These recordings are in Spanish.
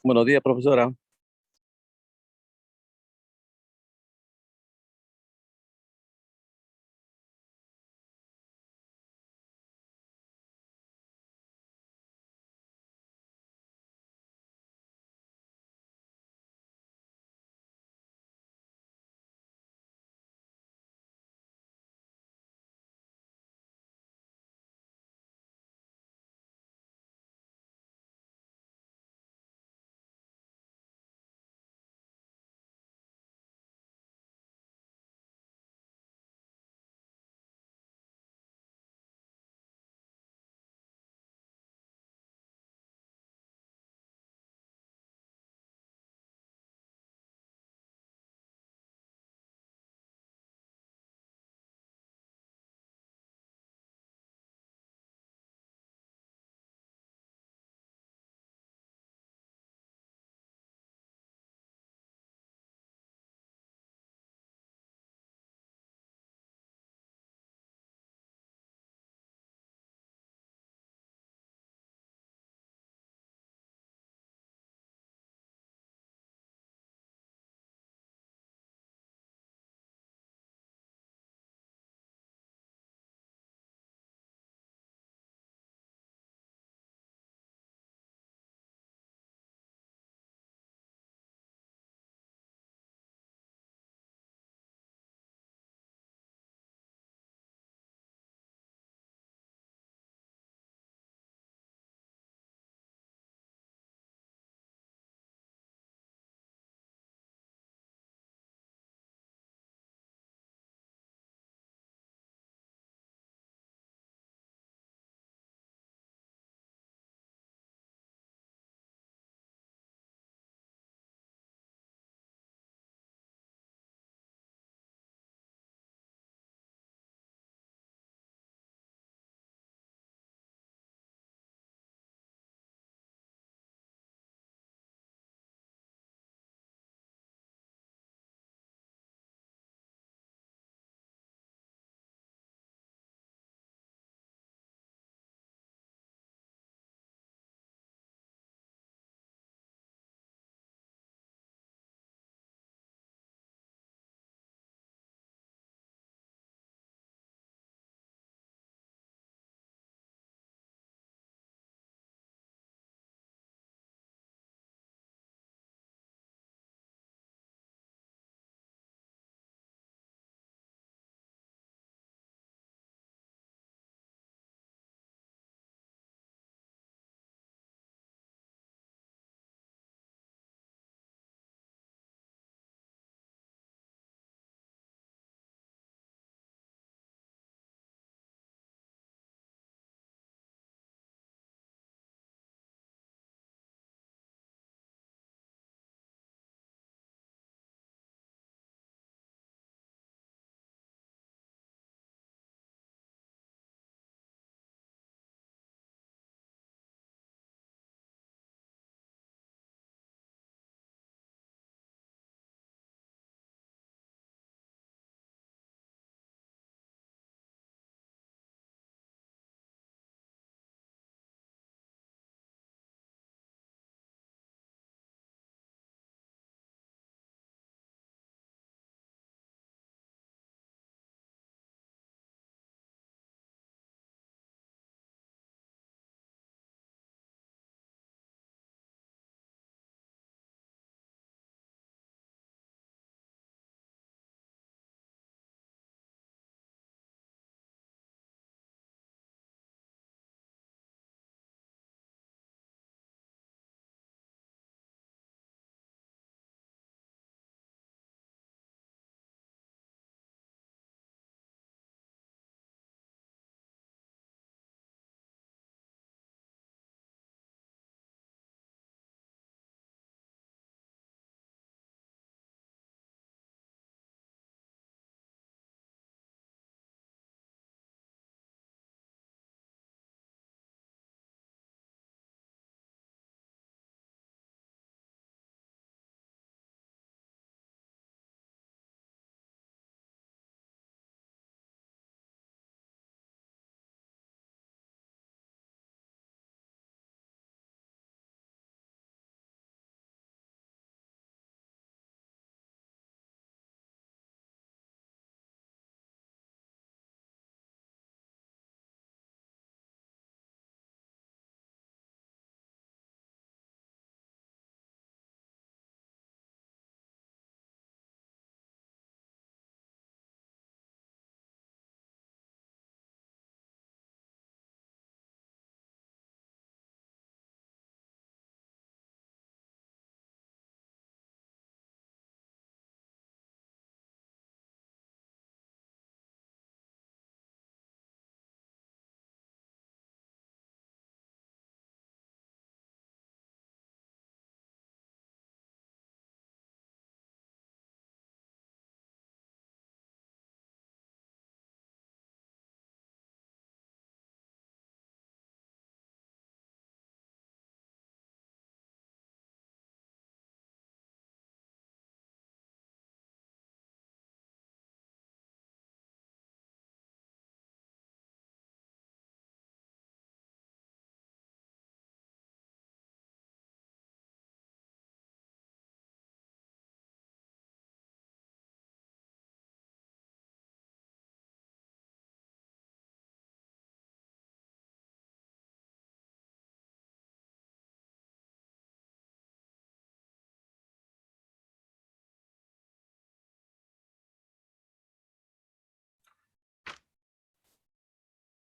Buenos días, profesora.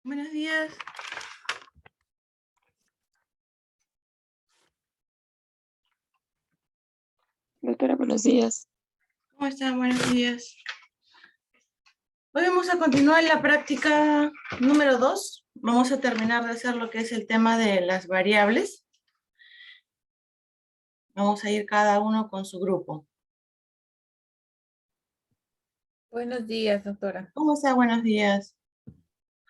Buenos días. Doctora, buenos días. ¿Cómo están? Buenos días. Hoy vamos a continuar la práctica número 2. Vamos a terminar de hacer lo que es el tema de las variables. Vamos a ir cada uno con su grupo. Buenos días, doctora. ¿Cómo está? Buenos días.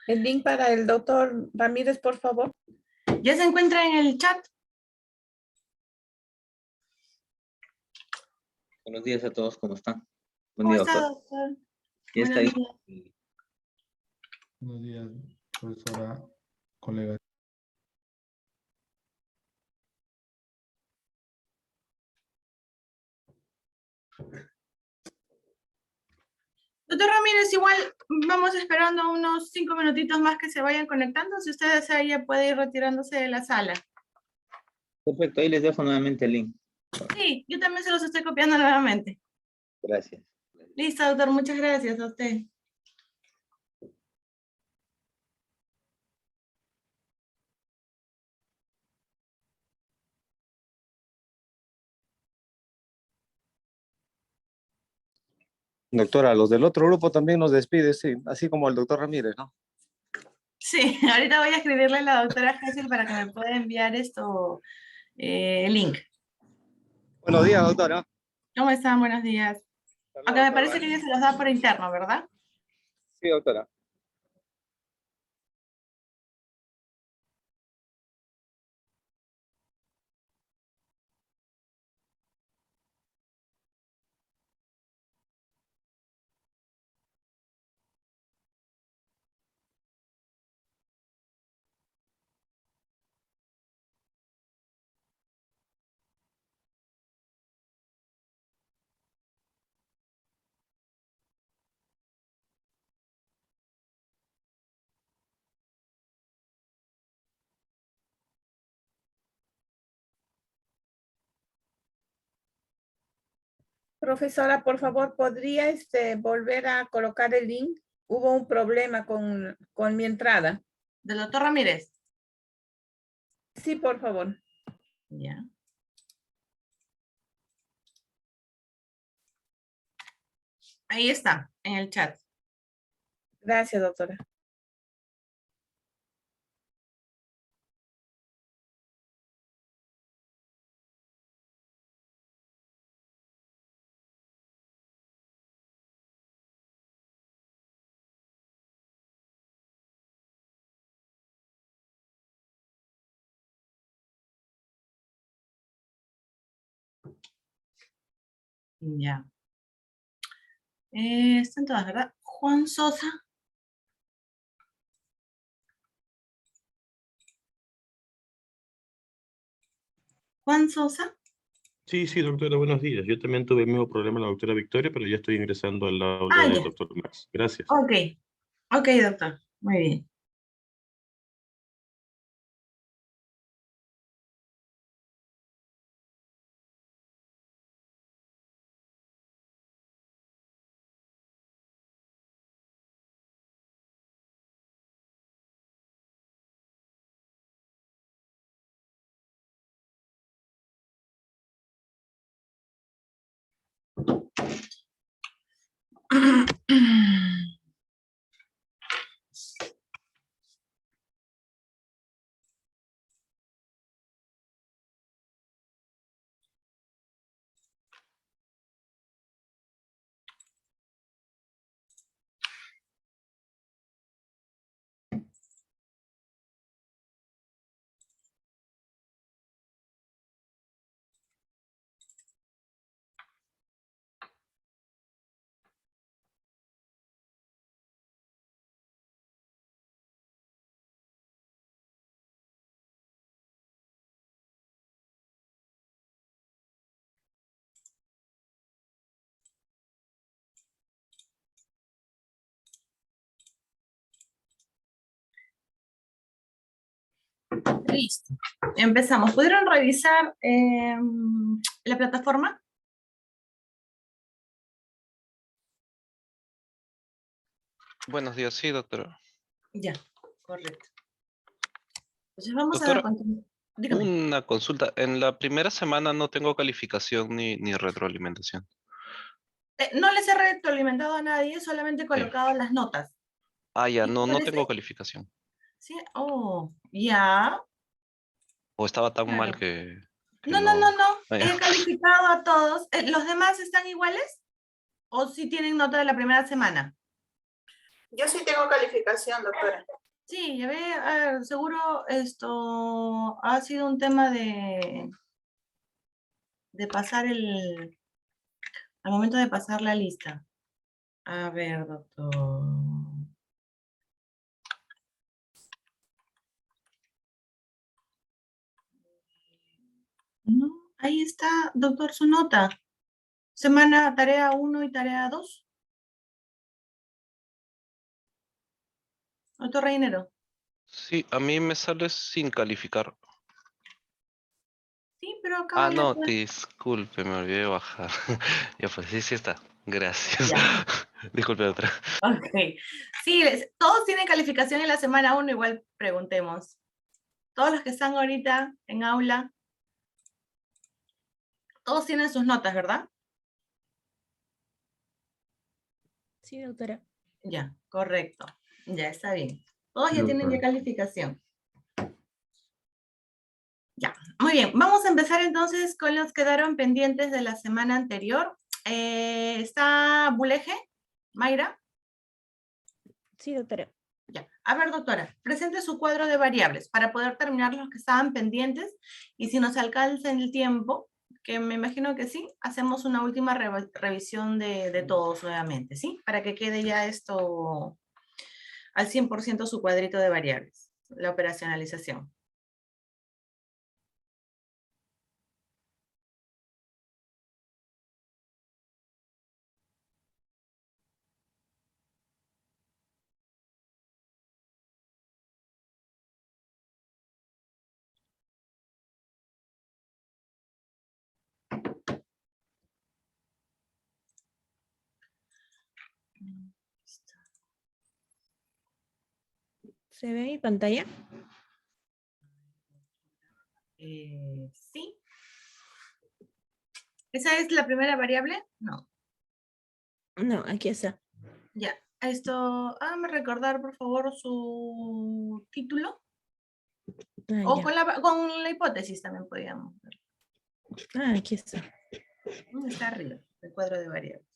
El link para el doctor Ramírez, por favor. ¿Ya se encuentra en el chat? Buenos días a todos, ¿cómo están? Buen ¿Cómo día, está, doctor. doctor? Ya está Buenos ahí. días. Buenos días, profesora, colega. Doctor Ramírez, igual vamos esperando unos 5 minutitos más que se vayan conectando. Si usted desea, ya puede ir retirándose de la sala. Perfecto, ahí les dejo nuevamente el link. Sí, yo también se los estoy copiando nuevamente. Gracias. Listo, doctor. Muchas gracias a usted. Doctora, los del otro grupo también nos despide, sí, así como el doctor Ramírez, ¿no? Sí, ahorita voy a escribirle a la doctora Gesell para que me pueda enviar el link. Buenos días, doctora. ¿Cómo están? Buenos días. Aunque me parece que ella se los da por interno, ¿verdad? Sí, doctora. Profesora, por favor, ¿podría volver a colocar el link? Hubo un problema con mi entrada. Del doctor Ramírez. Sí, por favor. Ya. Ahí está, en el chat. Gracias, doctora. Ya. Están todas, ¿verdad? Juan Sosa. Juan Sosa. Sí, sí, doctora, buenos días. Yo también tuve el mismo problema la doctora Victoria, pero ya estoy ingresando al aula del Ya. doctor Max. Gracias. Ok. Ok, doctor. Muy bien. Listo. Empezamos. ¿Pudieron revisar la plataforma? Buenos días, sí, doctora. Ya. correcto. Entonces vamos a Doctora, continuar. Dígame. una consulta. En la primera semana no tengo calificación ni retroalimentación. No les he retroalimentado a nadie, solamente he colocado las notas. Ah, ya, ¿Sí te no parece? tengo calificación. Sí, oh, ya. O estaba tan mal Claro. que No. Ah, ya. He calificado a todos. ¿Los demás están iguales? ¿O sí tienen nota de la primera semana? Yo sí tengo calificación, doctora. Sí, ya ve, seguro esto ha sido un tema de pasar al momento de pasar la lista. A ver, doctor. No, ahí está, doctor, su nota. Semana, tarea 1 y tarea 2. Doctor Reinero. Sí, a mí me sale sin calificar. Sí, pero acá Ah, en la no, disculpe, me olvidé de bajar. Ya pues, sí está. Gracias. Ya. Disculpe, doctora. Ok. Sí, todos tienen calificación en la semana 1, igual preguntemos. Todos los que están ahorita en aula, todos tienen sus notas, ¿verdad? Sí, doctora. Ya, correcto. Ya está bien. Todos Sí, ya tienen ya doctora. calificación. Ya, muy bien. Vamos a empezar entonces con los que quedaron pendientes de la semana anterior. ¿Está Buleje? ¿Mayra? Sí, doctora. Ya. A ver, doctora, presente su cuadro de variables para poder terminar los que estaban pendientes y si nos alcanza el tiempo, que me imagino que sí, hacemos una última revisión de todos nuevamente, ¿sí? Para que quede ya esto al 100% su cuadrito de variables, la operacionalización. ¿Se ve mi pantalla? Sí. ¿Esa es la primera variable? No. No, aquí está. Ya. Esto, hágame recordar, por favor, su título. Ah, O ya. con la hipótesis también podríamos ver. Ah, aquí está. Está arriba, el cuadro de variables.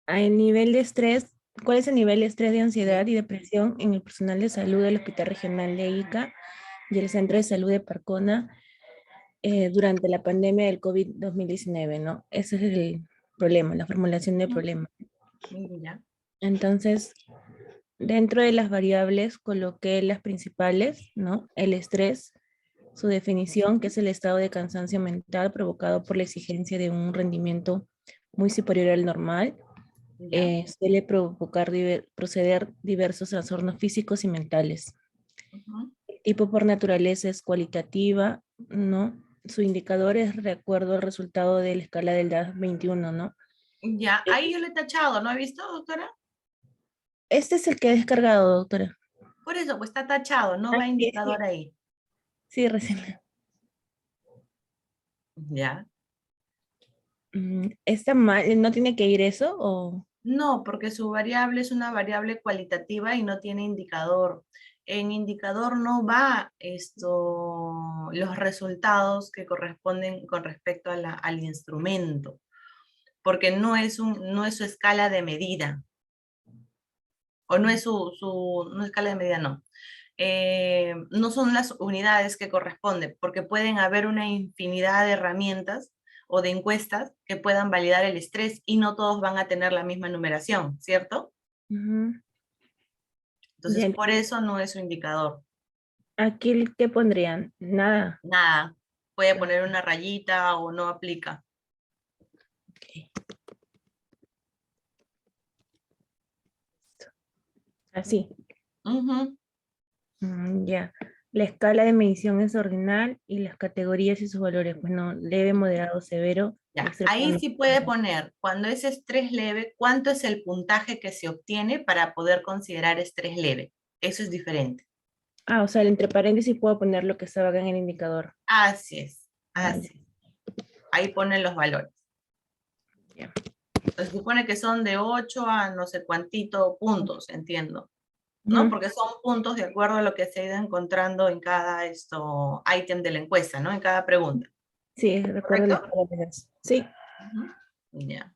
El nivel de estrés, ¿cuál es el nivel de estrés de ansiedad y depresión en el personal de salud del Hospital Regional de Ica y el Centro de Salud de Parcona durante la pandemia del COVID-2019, ¿no? Ese es el problema, la formulación del problema. Ya. Entonces, dentro de las variables coloqué las principales, ¿no? El estrés, su definición, que es el estado de cansancio mental provocado por la exigencia de un rendimiento muy superior al normal. Ya. Suele provocar proceder diversos trastornos físicos y mentales. El tipo por naturaleza es cualitativa, ¿no? Su indicador es de acuerdo al resultado de la escala del DAS-21, ¿no? Ya, ahí yo le he tachado, ¿no ha visto, doctora? Este es el que he descargado, doctora. Por eso, pues está tachado, no va Sí, indicador ahí. sí, recién. Ya. ¿Está mal? ¿No tiene que ir eso? ¿O? No, porque su variable es una variable cualitativa y no tiene indicador. En indicador no va los resultados que corresponden con respecto a al instrumento, porque no es su escala de medida, o no es no escala de medida, no. No son las unidades que corresponden, porque pueden haber una infinidad de herramientas o de encuestas que puedan validar el estrés y no todos van a tener la misma numeración, ¿cierto? Entonces, Ya, por eso no es su indicador. aquí, ¿qué pondrían? Nada. Nada. Puede poner una rayita o no aplica. Okay. Así. Ujú. Ya. La escala de medición es ordinal y las categorías y sus valores, bueno, leve, moderado, severo. Ya, ahí extremadamente sí puede severo. poner, cuando es estrés leve, cuánto es el puntaje que se obtiene para poder considerar estrés leve. Eso es diferente. Ah, o sea, entre paréntesis puedo poner lo que estaba acá en el indicador. Así es, Ah, así es. Ahí ponen los valores. ya. Se supone que son de 8 a no sé cuántito puntos, entiendo. ¿No? Ujú. Porque son puntos de acuerdo a lo que se ha ido encontrando en cada ítem de la encuesta, ¿no? En cada pregunta. Sí, recuerdo las ¿Correcto? parámetros. Sí. Ujú. Ya.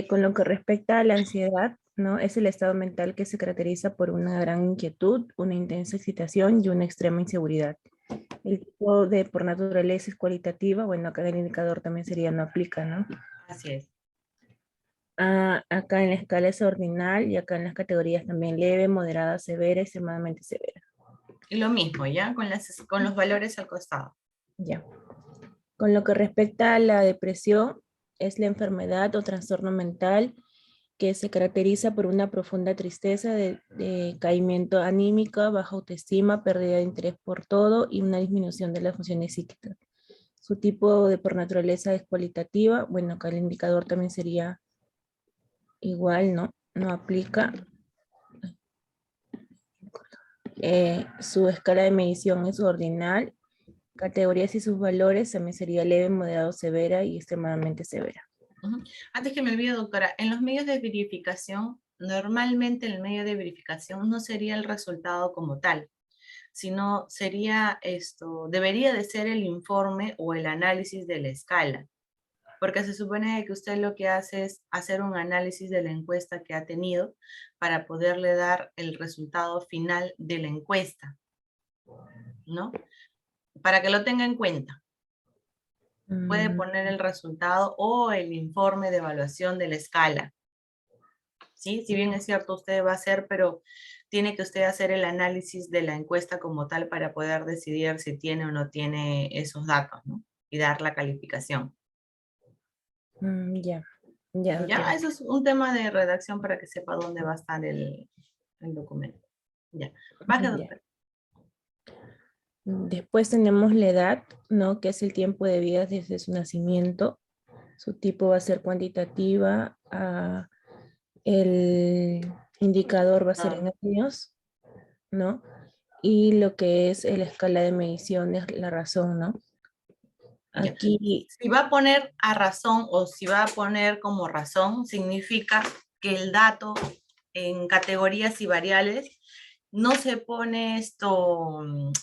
Con lo que respecta a la ansiedad, ¿no? Es el estado mental que se caracteriza por una gran inquietud, una intensa excitación y una extrema inseguridad. El tipo de por naturaleza es cualitativa, bueno, acá en el indicador también sería no aplica, ¿no? Así es. Ah, acá en la escala es ordinal y acá en las categorías también leve, moderada, severa, extremadamente severa. Y lo mismo, ¿ya? Con los valores al costado. Ya. Con lo que respecta a la depresión, es la enfermedad o trastorno mental que se caracteriza por una profunda tristeza, de caimiento anímico, baja autoestima, pérdida de interés por todo y una disminución de las funciones psíquicas. Su tipo de por naturaleza es cualitativa. Bueno, acá el indicador también sería igual, ¿no? No aplica. Su escala de medición es ordinal. Categorías y sus valores también sería leve, moderado, severa y extremadamente severa. Ujú. Antes que me olvide, doctora, en los medios de verificación, normalmente el medio de verificación no sería el resultado como tal, sino sería debería de ser el informe o el análisis de la escala, porque se supone que usted lo que hace es hacer un análisis de la encuesta que ha tenido para poderle dar el resultado final de la encuesta, ¿no? Para que lo tenga en cuenta. Puede poner el resultado o el informe de evaluación de la escala. ¿Sí? Si bien es cierto, usted va a hacer, pero tiene que usted hacer el análisis de la encuesta como tal para poder decidir si tiene o no tiene esos datos, ¿no? Y dar la calificación. Ya, ya, Ya, doctora. eso es un tema de redacción para que sepa dónde va a estar el documento. Ya, baje, Ya. doctor. Después tenemos la edad, ¿no? Que es el tiempo de vida desde su nacimiento. Su tipo va a ser cuantitativa. El indicador va a ser en años, ¿no? Y lo que es la escala de medición es la razón, ¿no? Ya. Aquí, Si va a poner a razón o si va a poner como razón, significa que el dato en categorías y variables no se pone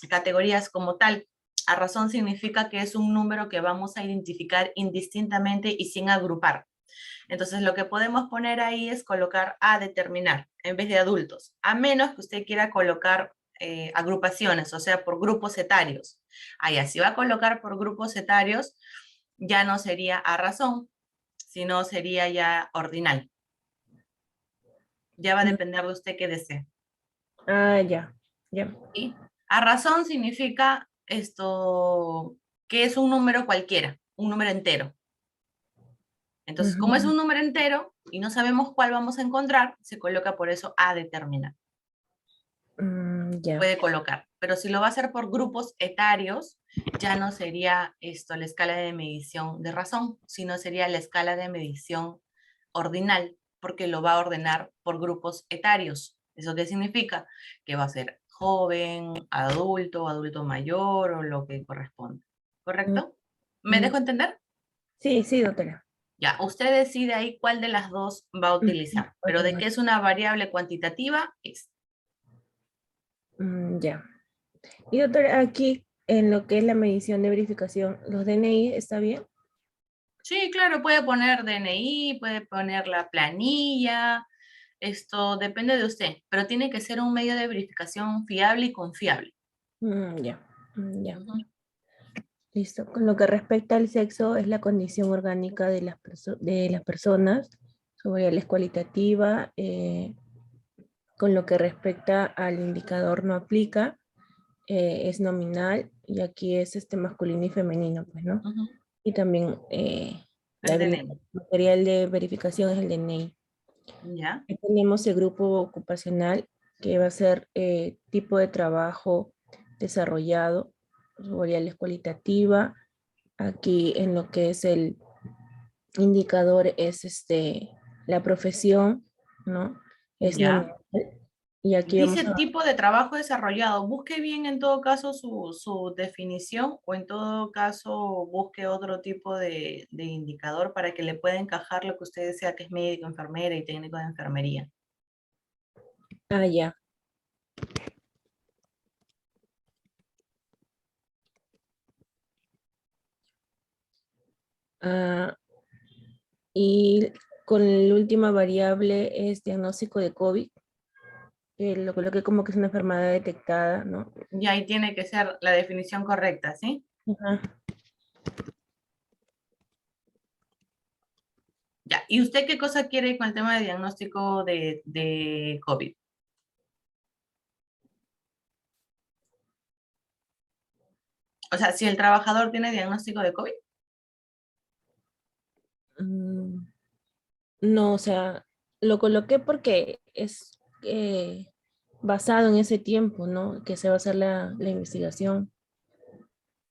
categorías como tal. A razón significa que es un número que vamos a identificar indistintamente y sin agrupar. Entonces lo que podemos poner ahí es colocar a determinar en vez de adultos, a menos que usted quiera colocar agrupaciones, o sea, por grupos etarios. Allá, si va a colocar por grupos etarios, ya no sería a razón, sino sería ya ordinal. Ya va a depender de usted qué desee. ya, ya. ¿Sí? A razón significa que es un número cualquiera, un número entero. Entonces, como es un número entero y no sabemos cuál vamos a encontrar, se coloca por eso a determinar. Ya. Puede colocar. Pero si lo va a hacer por grupos etarios, ya no sería la escala de medición de razón, sino sería la escala de medición ordinal, porque lo va a ordenar por grupos etarios. ¿Eso qué significa? Que va a ser joven, adulto, adulto mayor o lo que corresponda. ¿Correcto? ¿Me dejo entender? Sí, sí, doctora. Ya, usted decide ahí cuál de las dos va a utilizar, pero de que es una variable cuantitativa, es. Ya. Y doctora, aquí en lo que es la medición de verificación, ¿los DNI está bien? Sí, claro, puede poner DNI, puede poner la planilla, esto depende de usted, pero tiene que ser un medio de verificación fiable y confiable. Ya, ya. Ujú. Listo. Con lo que respecta al sexo, es la condición orgánica de las personas, su variable es cualitativa. Con lo que respecta al indicador no aplica, es nominal, y aquí es masculino y femenino, pues, ¿no? Ujú. Y también El el DNI, material de verificación es el DNI. ¿ya? Aquí tenemos el grupo ocupacional, que va a ser tipo de trabajo, desarrollado, su variable es cualitativa. Aquí en lo que es el indicador es la profesión, ¿no? Es Ya. nominal. Y aquí vamos Dice a... tipo de trabajo desarrollado. Busque bien en todo caso su definición o en todo caso busque otro tipo de indicador para que le pueda encajar lo que usted desea, que es médico, enfermera y técnico de enfermería. Ah, ya. Ah, y con la última variable es diagnóstico de COVID, que lo coloqué como que es una enfermedad detectada, ¿no? Y ahí tiene que ser la definición correcta, ¿sí? Ajá. Ya. ¿Y usted qué cosa quiere con el tema de diagnóstico de COVID? O sea, si el trabajador tiene diagnóstico de COVID. Mm, no, o sea, lo coloqué porque es basado en ese tiempo, ¿no? Que se va a hacer la investigación,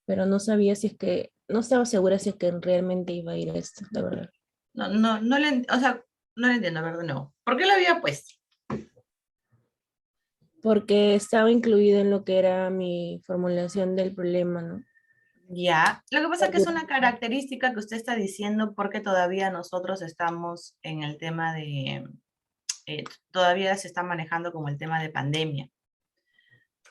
pero no sabía si es que, no estaba segura si es que realmente iba a ir a esto, la verdad. O sea, no le entiendo, a ver de nuevo. ¿Por qué lo había puesto? Porque estaba incluido en lo que era mi formulación del problema, ¿no? Ya, lo que pasa es que es una característica que usted está diciendo porque todavía nosotros estamos en el tema de, todavía se está manejando como el tema de pandemia,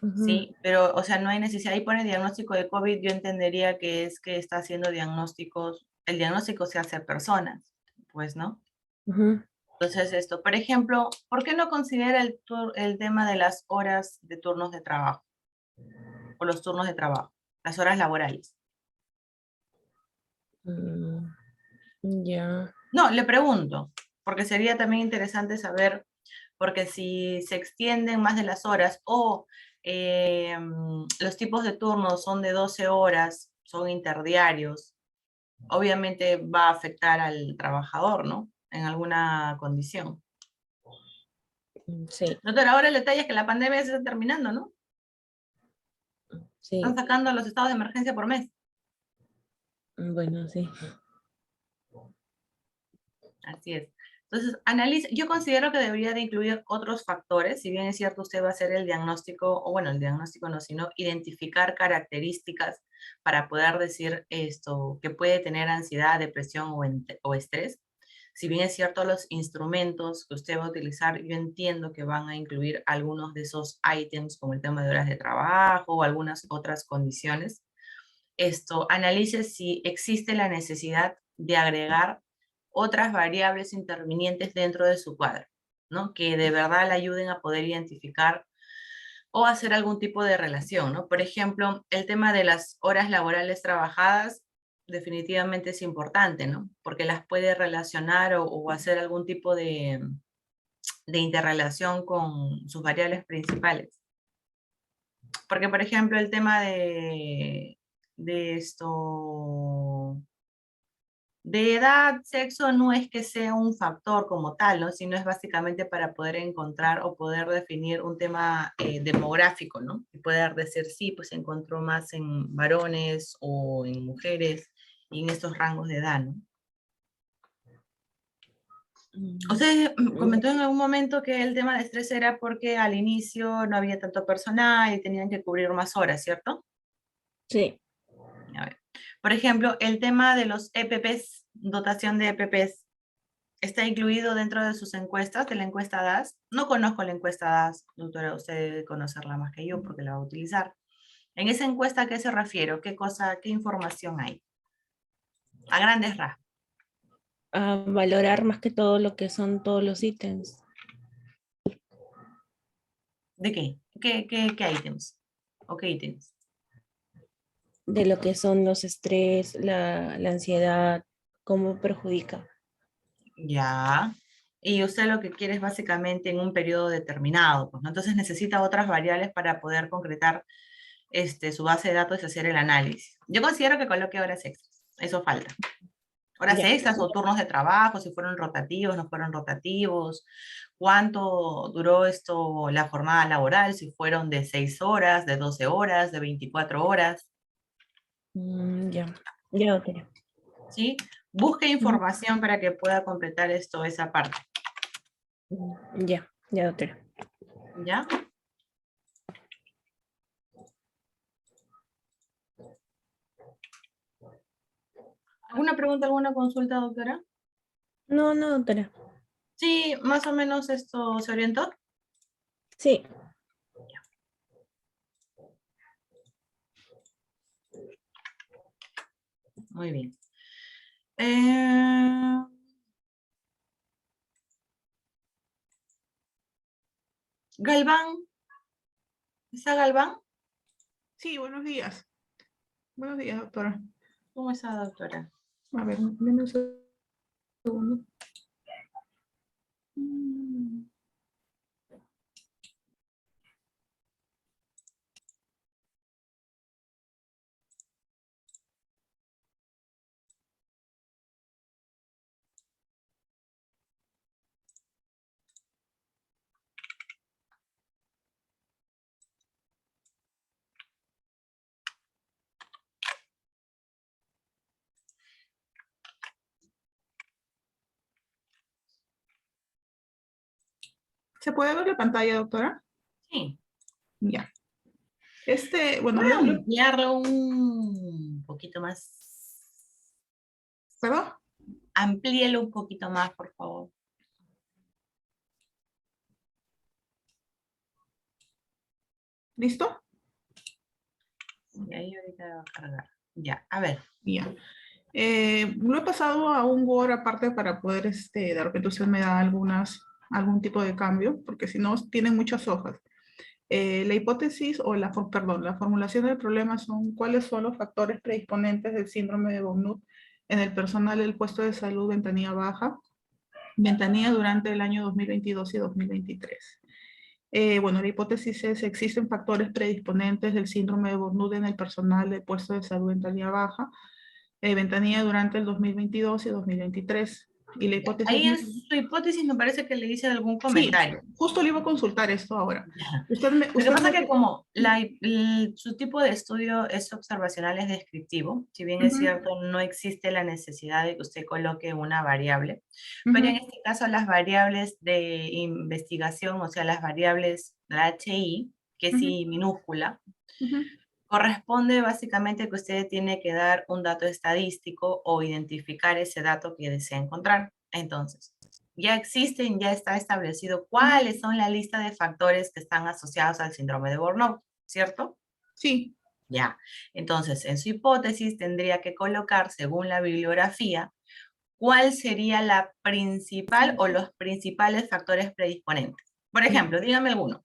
Ujú. ¿sí? Pero, o sea, no hay necesidad, ahí pone diagnóstico de COVID, yo entendería que es que está haciendo diagnósticos, el diagnóstico se hace a personas, pues, ¿no? Ujú. Entonces esto, por ejemplo, ¿por qué no considera el tema de las horas de turnos de trabajo o los turnos de trabajo, las horas laborales? Mm, ya. No, le pregunto, porque sería también interesante saber, porque si se extienden más de las horas o los tipos de turnos son de 12 horas, son interdiarios, obviamente va a afectar al trabajador, ¿no? En alguna condición. Sí, Doctora, ahora el detalle es que la pandemia se está terminando, ¿no? sí, Están sacando los estados de emergencia por mes. bueno, sí. Así es. Entonces, analice, yo considero que debería de incluir otros factores, si bien es cierto usted va a hacer el diagnóstico, o bueno, el diagnóstico no, sino identificar características para poder decir esto, que puede tener ansiedad, depresión o estrés. Si bien es cierto los instrumentos que usted va a utilizar, yo entiendo que van a incluir algunos de esos ítems como el tema de horas de trabajo o algunas otras condiciones. Esto, analice si existe la necesidad de agregar otras variables intervinientes dentro de su cuadro, ¿no? Que de verdad le ayuden a poder identificar o hacer algún tipo de relación, ¿no? Por ejemplo, el tema de las horas laborales trabajadas definitivamente es importante, ¿no? Porque las puede relacionar o hacer algún tipo de interrelación con sus variables principales. Porque, por ejemplo, el tema de esto, de edad, sexo, no es que sea un factor como tal, ¿no? Sino es básicamente para poder encontrar o poder definir un tema demográfico, ¿no? Y poder decir, sí, pues se encontró más en varones o en mujeres y en estos rangos de edad, ¿no? Usted comentó en algún momento que el tema de estrés era porque al inicio no había tanto personal y tenían que cubrir más horas, ¿cierto? Sí, A ver. Por ejemplo, el tema de los EPPs, dotación de EPPs, ¿está incluido dentro de sus encuestas, de la encuesta DAS? No conozco la encuesta DAS, doctora, usted debe conocerla más que yo porque la va a utilizar. En esa encuesta, ¿a qué se refiere? ¿Qué cosa, qué información hay? A grandes rasgos. a valorar más que todo lo que son todos los ítems, ¿De qué? ¿Qué ítems? ¿O qué ítems? de lo que son los estrés, la ansiedad, cómo perjudica. Ya. Y usted lo que quiere es básicamente en un periodo determinado, pues, ¿no? Entonces necesita otras variables para poder concretar su base de datos y hacer el análisis. Yo considero que coloque horas extras. Eso falta. Horas Ya. extras o turnos de trabajo, si fueron rotativos, no fueron rotativos, cuánto duró la jornada laboral, si fueron de 6 horas, de 12 horas, de 24 horas, Ya, ya, doctora. ¿sí? Busque información para que pueda completar esa parte, Ya, ya, doctora. ¿ya? ¿Alguna pregunta, alguna consulta, doctora? No, no, doctora. Sí, más o menos esto se orientó. Sí. Muy bien. Galván, ¿está Galván? Sí, buenos días. Buenos días, doctora. ¿Cómo está, doctora? A ver, denme un segundo. Mm, ¿Se puede ver la pantalla, doctora? Sí. Ya. Bueno, ¿Puedo ampliarlo un poquito más? ¿perdón? Amplíelo un poquito más, por favor. ¿Listo? Y ahí ahorita va a cargar. Ya, a ver. Ya. Lo he pasado a un Word aparte para poder, de repente usted me da algún tipo de cambio, porque si no, tienen muchas hojas. La hipótesis o la formulación del problema son cuáles son los factores predisponentes del síndrome de Von en el personal del puesto de salud ventanilla baja, ventanilla durante el año 2022 y 2023. Bueno, la hipótesis es, existen factores predisponentes del síndrome de Von en el personal del puesto de salud ventanilla baja, ventanilla durante el 2022 y 2023. Y la hipótesis... Ahí en su hipótesis me parece que le hice algún Sí, comentario. justo le iba a consultar esto ahora. Lo que pasa es que como su tipo de estudio es observacional, es descriptivo, si bien es cierto, no existe la necesidad de que usted coloque una variable, pero en este caso las variables de investigación, o sea, las variables, la HI, que es I minúscula, corresponde básicamente que usted tiene que dar un dato estadístico o identificar ese dato que desea encontrar. Entonces, ya existen, ya está establecido cuáles son la lista de factores que están asociados al síndrome de Burnout, ¿cierto? Sí. Ya. Entonces, en su hipótesis tendría que colocar, según la bibliografía, cuál sería la principal o los principales factores predisponentes. Por ejemplo, dígame alguno.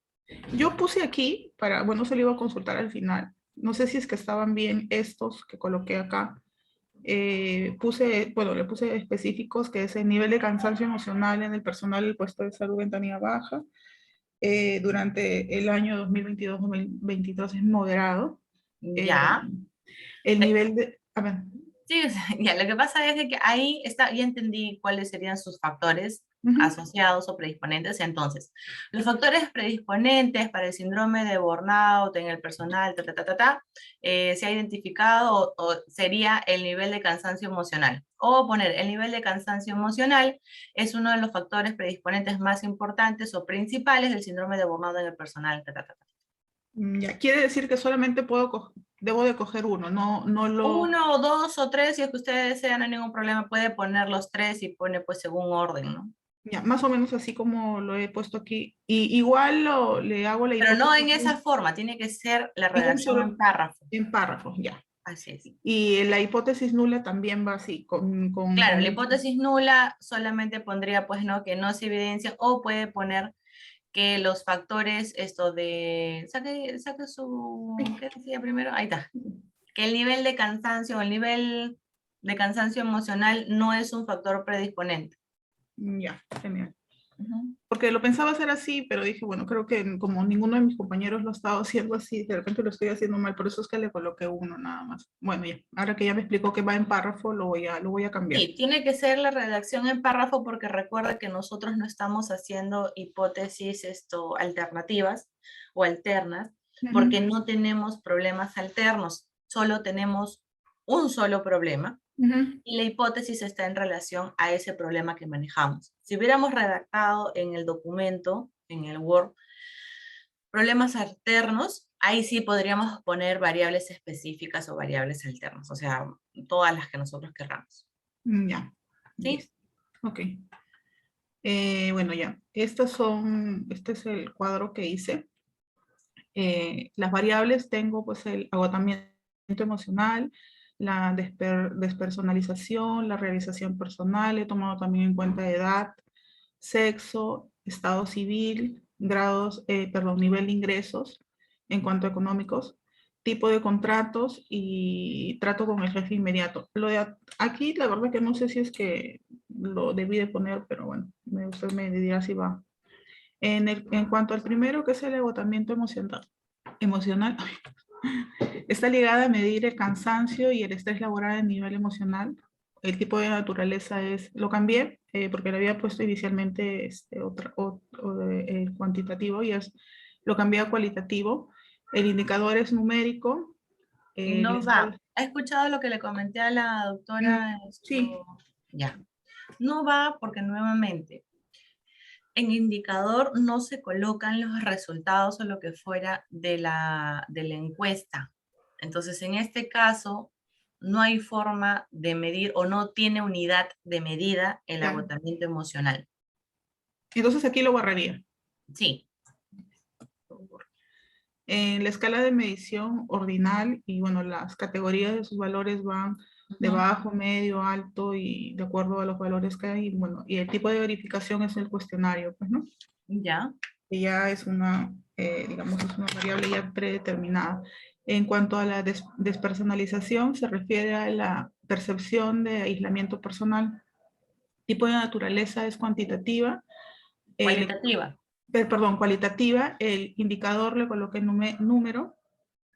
Yo puse aquí, bueno, se lo iba a consultar al final. No sé si es que estaban bien estos que coloqué acá. Le puse específicos, que es el nivel de cansancio emocional en el personal del puesto de salud ventanilla baja. Durante el año 2022-2023 es moderado. Ya. El nivel de... A ver. Sí, ya, lo que pasa es que ahí está, ya entendí cuáles serían sus factores asociados o predisponentes. Entonces, los factores predisponentes para el síndrome de burnout en el personal, se ha identificado o sería el nivel de cansancio emocional. O poner el nivel de cansancio emocional es uno de los factores predisponentes más importantes o principales del síndrome de burnout en el personal. Ya, quiere decir que solamente debo de coger uno, no lo... Uno o dos o tres, si es que usted desea, no hay ningún problema, puede poner los tres y pone pues según orden, ¿no? Ya, más o menos así como lo he puesto aquí. Y igual le hago la Pero no en hipótesis esa forma, tiene que ser la en un redacción solo- en párrafo. en párrafos, ya. Así es. Y la hipótesis nula también va así, Claro, la hipótesis nula solamente pondría pues no, que no se evidencia, o puede poner que los factores, saque su, ¿qué decía primero? Ahí está. Que el nivel de cansancio o el nivel de cansancio emocional no es un factor predisponente. Ya, genial. Ujú. Porque lo pensaba hacer así, pero dije, bueno, creo que como ninguno de mis compañeros lo ha estado haciendo así, de repente lo estoy haciendo mal, por eso es que le coloqué uno nada más. Bueno, ya, ahora que ya me explicó que va en párrafo, lo voy a cambiar. Sí, tiene que ser la redacción en párrafo porque recuerda que nosotros no estamos haciendo hipótesis alternativas o alternas porque Ujú, no tenemos problemas alternos, solo tenemos un solo problema ujú. y la hipótesis está en relación a ese problema que manejamos. Si hubiéramos redactado en el documento, en el Word, problemas alternos, ahí sí podríamos poner variables específicas o variables alternas, o sea, todas las que nosotros querramos. Ya, ¿Sí? listo. Ok. Bueno, ya. Este es el cuadro que hice. Las variables tengo pues el agotamiento emocional, la despersonalización, la realización personal, he tomado también en cuenta edad, sexo, estado civil, nivel de ingresos en cuanto a económicos, tipo de contratos y trato con el jefe inmediato. Aquí la verdad que no sé si es que lo debí de poner, pero bueno, usted me dirá si va. En cuanto al primero, que es el agotamiento emocional, está ligada a medir el cansancio y el estrés laboral a nivel emocional. El tipo de naturaleza lo cambié porque lo había puesto inicialmente cuantitativo y lo cambié a cualitativo. El indicador es numérico. la No va. escala- ¿Ha escuchado lo que le comenté a la Mm, doctora? sí, Ya. No va porque nuevamente en indicador no se colocan los resultados o lo que fuera de la encuesta. Entonces, en este caso, no hay forma de medir o no tiene unidad de medida el claro. agotamiento emocional. Entonces aquí lo borraría. Sí. En la escala de medición ordinal, y bueno, las categorías de sus valores van de Ujú. bajo, medio, alto, y de acuerdo a los valores que hay, bueno, y el tipo de verificación es el cuestionario, pues, ¿no? Ya. Que ya es una, digamos, es una variable ya predeterminada. En cuanto a la despersonalización, se refiere a la percepción de aislamiento personal. Tipo de naturaleza es cuantitativa. El, Cualitativa. perdón, cualitativa. El indicador le coloqué número,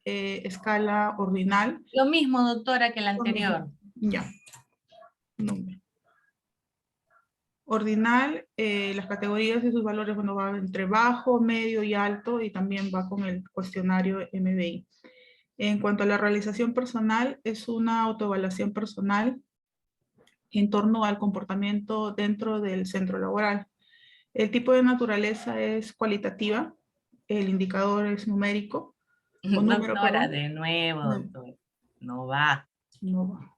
escala ordinal. Lo mismo, doctora, que el Lo mismo. anterior. Ya, número. Ordinal, las categorías y sus valores, bueno, va entre bajo, medio y alto, y también va con el cuestionario MBI. En cuanto a la realización personal, es una autoevaluación personal en torno al comportamiento dentro del centro laboral. El tipo de naturaleza es cualitativa, el indicador es numérico, o número, Doctora, perdón. de nuevo, doctor. No va. No va.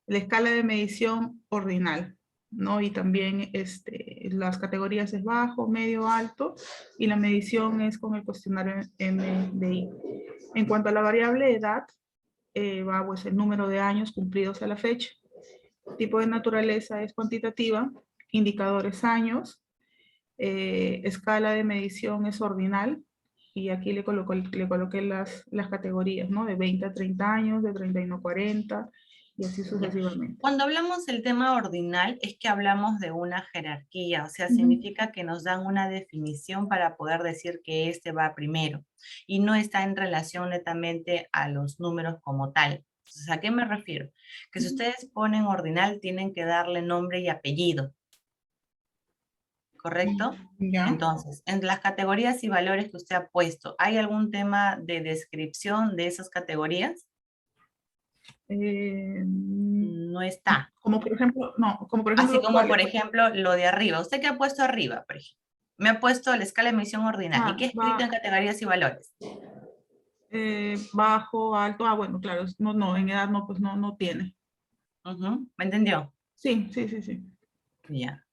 La escala de medición ordinal, ¿no? Y también las categorías es bajo, medio, alto, y la medición es con el cuestionario MDI. En cuanto a la variable edad, va pues el número de años cumplidos a la fecha. Tipo de naturaleza es cuantitativa, indicadores años, escala de medición es ordinal, y aquí le coloqué las categorías, ¿no? De 20 a 30 años, de 31 a 40, y así sucesivamente. Cuando hablamos del tema ordinal, es que hablamos de una jerarquía, o sea, Ujú. significa que nos dan una definición para poder decir que este va primero y no está en relación netamente a los números como tal. Entonces, ¿a qué me refiero? Que si ustedes ponen ordinal, tienen que darle nombre y apellido, ¿correcto? Ya. Entonces, en las categorías y valores que usted ha puesto, ¿hay algún tema de descripción de esas categorías? No está. Como por ejemplo, no, como por Así ejemplo, como, por ejemplo, lo de arriba. ¿Usted qué ha puesto arriba, por ejemplo? Me ha puesto la escala de medición ordinal. ¿Y qué he escrito en categorías y valores? bajo, alto, bueno, claro, no, en edad no, pues no tiene. ¿Me entendió? Sí, sí, sí, sí. Ya.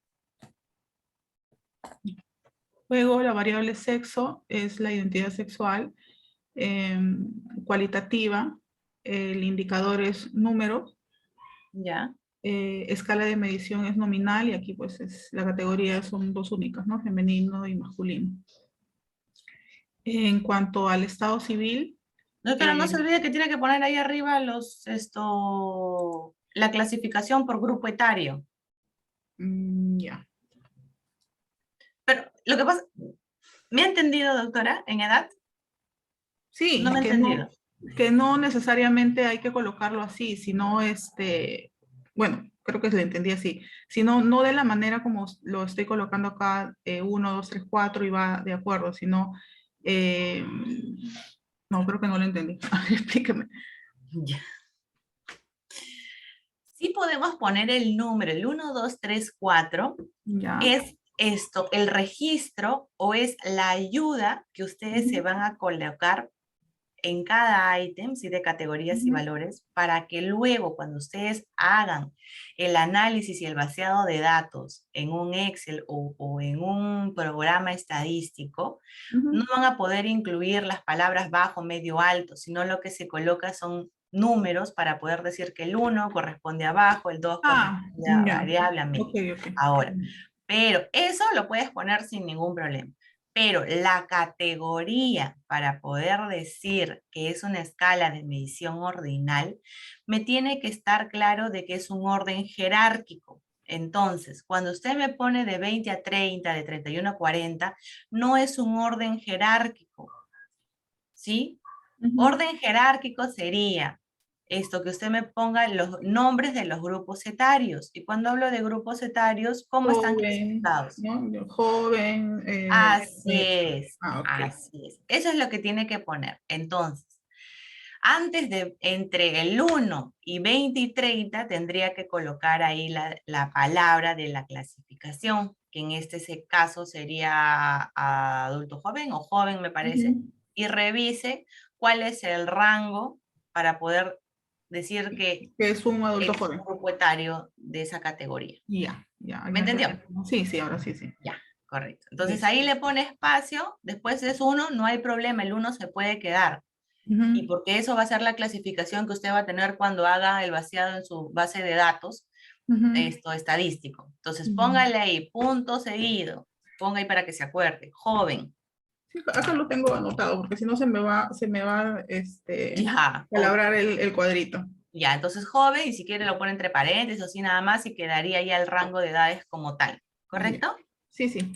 Luego la variable sexo es la identidad sexual cualitativa, el indicador es número, Ya. escala de medición es nominal, y aquí pues la categoría son dos únicas, ¿no? Femenino y masculino. En cuanto al estado civil. Doctora, no se olvide que tiene que poner ahí arriba la clasificación por grupo etario. Ya. Pero lo que pasa, ¿me ha entendido, doctora, en edad? Sí, No me ha entendido. que no necesariamente hay que colocarlo así, sino bueno, creo que le entendí así, sino no de la manera como lo estoy colocando acá, 1, 2, 3, 4 y va de acuerdo, sino, no, creo que no lo entendí. Explíqueme. Ya. Sí podemos poner el número, el 1, 2, 3, 4, Ya. es esto, el registro o es la ayuda que ustedes se Ujú. van a colocar en cada ítem, ¿sí? De categorías y Ujú. valores, para que luego cuando ustedes hagan el análisis y el vaciado de datos en un Excel o en un programa estadístico, Ujú. no van a poder incluir las palabras bajo, medio, alto, sino lo que se coloca son números para poder decir que el 1 corresponde a bajo, el 2 Ah, corresponde a ya. variable, a medio. Ok, ok. Ahora, pero eso lo puedes poner sin ningún problema. Pero la categoría para poder decir que es una escala de medición ordinal, me tiene que estar claro de que es un orden jerárquico. Entonces, cuando usted me pone de 20 a 30, de 31 a 40, no es un orden jerárquico, ¿sí? Ujú. Orden jerárquico sería esto, que usted me ponga los nombres de los grupos etarios. Y cuando hablo de grupos etarios, ¿cómo están Joven, clasificados? ¿no? Joven. Así es, Ok. así es. Eso es lo que tiene que poner. Entonces, antes de, entre el 1 y 20 y 30, tendría que colocar ahí la palabra de la clasificación, que en este caso sería adulto joven o joven, me parece, Ujú. y revise cuál es el rango para poder decir que Que es un adulto es joven. un grupo etario de esa categoría. Ya, ya. ¿Me entendió? Sí, sí, ahora sí, sí. Ya, correcto. Entonces Listo. ahí le pone espacio, después es 1, no hay problema, el 1 se puede quedar. Ujú. Y porque eso va a ser la clasificación que usted va a tener cuando haga el vaciado en su base de datos, Ujú. esto estadístico. Entonces Ujú. póngale ahí, punto seguido, ponga ahí para que se acuerde, joven. Sí, acá lo tengo anotado, porque si no se me va, Ya, palabrar el cuadrito. ya, entonces joven, y si quiere lo pone entre paréntesis, así nada más, y quedaría ya el rango de edades como tal, ¿correcto? Sí, sí.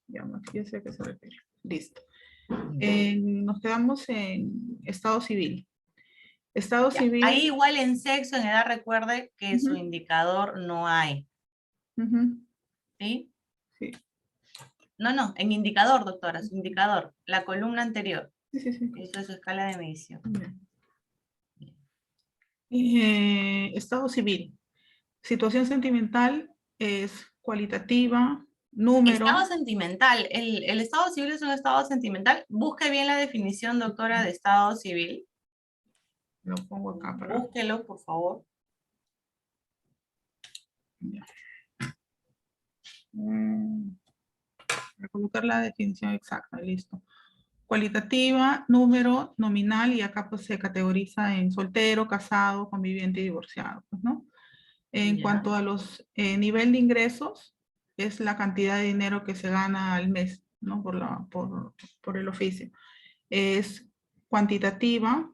Ya, ya sé a qué se refiere. Listo. Ya. Nos quedamos en estado civil. Estado Ya. civil. Ahí igual en sexo, en edad, recuerde que en su Ujú. indicador no hay, Ujú. ¿sí? Sí, No, en indicador, doctora, su indicador, la columna anterior. sí, sí, sí. Eso es su escala de medición. Estado civil. Situación sentimental es cualitativa, número. Estado sentimental. El estado civil es un estado sentimental. Busque bien la definición, doctora, de estado civil. Lo pongo acá para. Búsquelo, por favor. Ya. Para colocar la definición exacta, listo. Cualitativa, número, nominal, y acá pues se categoriza en soltero, casado, conviviente y divorciado, pues, ¿no? En Ya. cuanto a los nivel de ingresos, es la cantidad de dinero que se gana al mes, ¿no? Por el oficio. Es cuantitativa,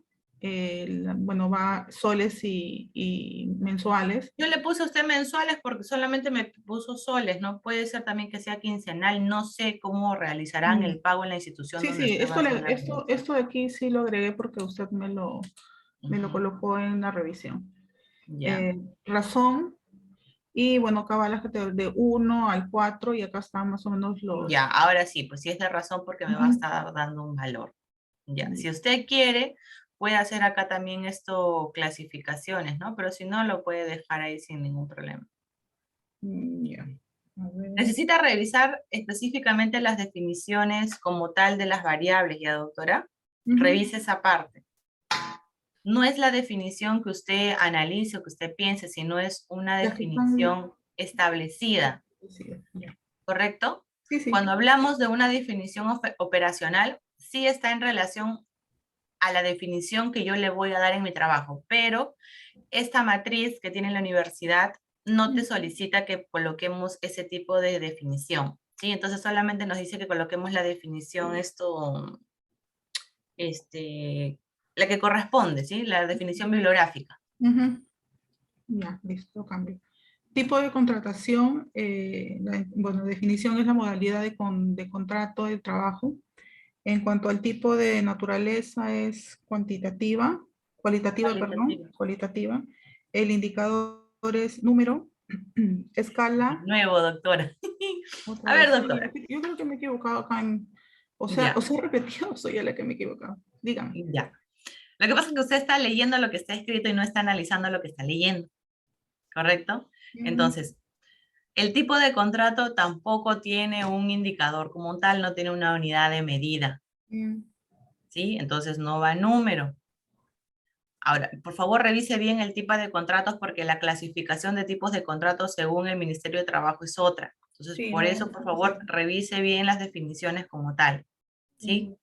bueno, va soles y mensuales. Yo le puse a usted mensuales porque solamente me puso soles, ¿no? Puede ser también que sea quincenal, no sé cómo realizarán el pago en la institución Sí, donde sí, usted va a hacer la revisión. esto de aquí sí lo agregué porque usted me lo colocó en la revisión. Ya. Razón, y bueno, acá va la categoría de 1 al 4 y acá están más o menos los. Ya, ahora sí, pues sí es de razón porque me va a estar dando un valor. Ya, si usted quiere, puede hacer acá también esto, clasificaciones, ¿no? Pero si no, lo puede dejar ahí sin ningún problema. Ya. A ver. Necesita revisar específicamente las definiciones como tal de las variables, ¿ya, doctora? Revise esa parte. No es la definición que usted analice o que usted piense, sino es una Las que están- definición establecida, Sí, ya. ¿correcto? Sí, sí. Cuando hablamos de una definición operacional, sí está en relación a la definición que yo le voy a dar en mi trabajo, pero esta matriz que tiene la universidad no te solicita que coloquemos ese tipo de definición, ¿sí? Entonces solamente nos dice que coloquemos la definición la que corresponde, ¿sí? La definición bibliográfica. Ya, listo, cambio. Tipo de contratación, bueno, definición es la modalidad de contrato de trabajo. En cuanto al tipo de naturaleza es cualitativa, perdón, cualitativa. El indicador es número, escala. Nuevo, doctora. Otra A ver, vez, doctora. yo creo que me he equivocado acá Ya. o sea, he repetido, soy yo la que me he equivocado. Dígame. Ya. Lo que pasa es que usted está leyendo lo que está escrito y no está analizando lo que está leyendo, ¿correcto? Entonces, el tipo de contrato tampoco tiene un indicador como tal, no tiene una unidad de medida, ¿sí? Entonces no va en número. Ahora, por favor, revise bien el tipo de contratos porque la clasificación de tipos de contratos según el Ministerio de Trabajo es otra. Entonces, Sí, por no, eso, por favor, revise bien las definiciones como tal, ¿sí?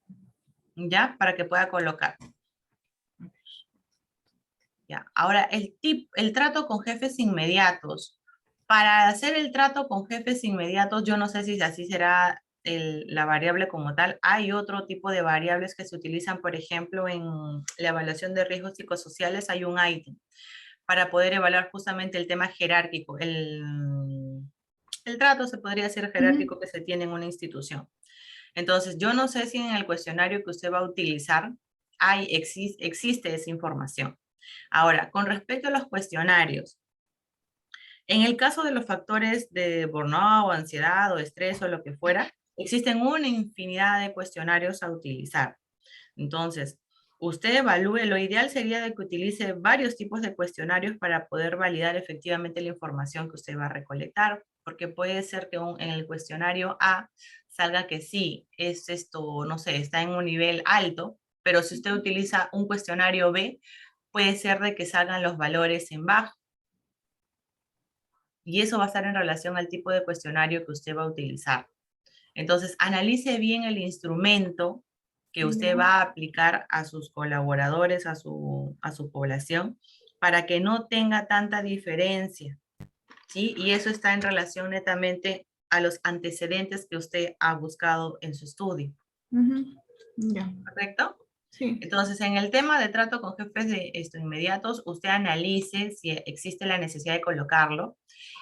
¿Ya? Para que pueda colocar. Ya. Ahora, el trato con jefes inmediatos. Para hacer el trato con jefes inmediatos, yo no sé si así será la variable como tal. Hay otro tipo de variables que se utilizan, por ejemplo, en la evaluación de riesgos psicosociales, hay un ítem para poder evaluar justamente el tema jerárquico. El trato se podría hacer jerárquico que se tiene en una institución. Entonces, yo no sé si en el cuestionario que usted va a utilizar existe esa información. Ahora, con respecto a los cuestionarios, en el caso de los factores de burnout, ansiedad o estrés o lo que fuera, existen una infinidad de cuestionarios a utilizar. Entonces, usted evalúe, lo ideal sería de que utilice varios tipos de cuestionarios para poder validar efectivamente la información que usted va a recolectar, porque puede ser que en el cuestionario A salga que sí, es esto, no sé, está en un nivel alto, pero si usted utiliza un cuestionario B, puede ser de que salgan los valores en bajo. Y eso va a estar en relación al tipo de cuestionario que usted va a utilizar. Entonces, analice bien el instrumento que usted va a aplicar a sus colaboradores, a su población, para que no tenga tanta diferencia, ¿sí? Y eso está en relación netamente a los antecedentes que usted ha buscado en su estudio. Ya. ¿Correcto? Sí. Entonces, en el tema de trato con jefes inmediatos, usted analice si existe la necesidad de colocarlo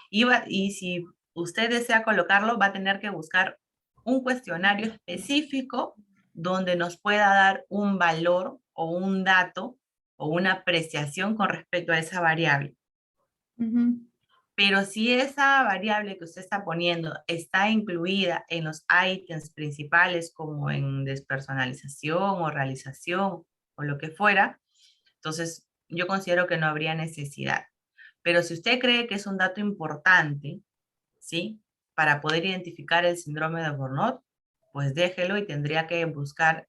y si usted desea colocarlo, va a tener que buscar un cuestionario específico donde nos pueda dar un valor o un dato o una apreciación con respecto a esa variable. Pero si esa variable que usted está poniendo está incluida en los ítems principales como en despersonalización o realización o lo que fuera, entonces yo considero que no habría necesidad. Pero si usted cree que es un dato importante, ¿sí? Para poder identificar el síndrome de Burnout, pues déjelo y tendría que buscar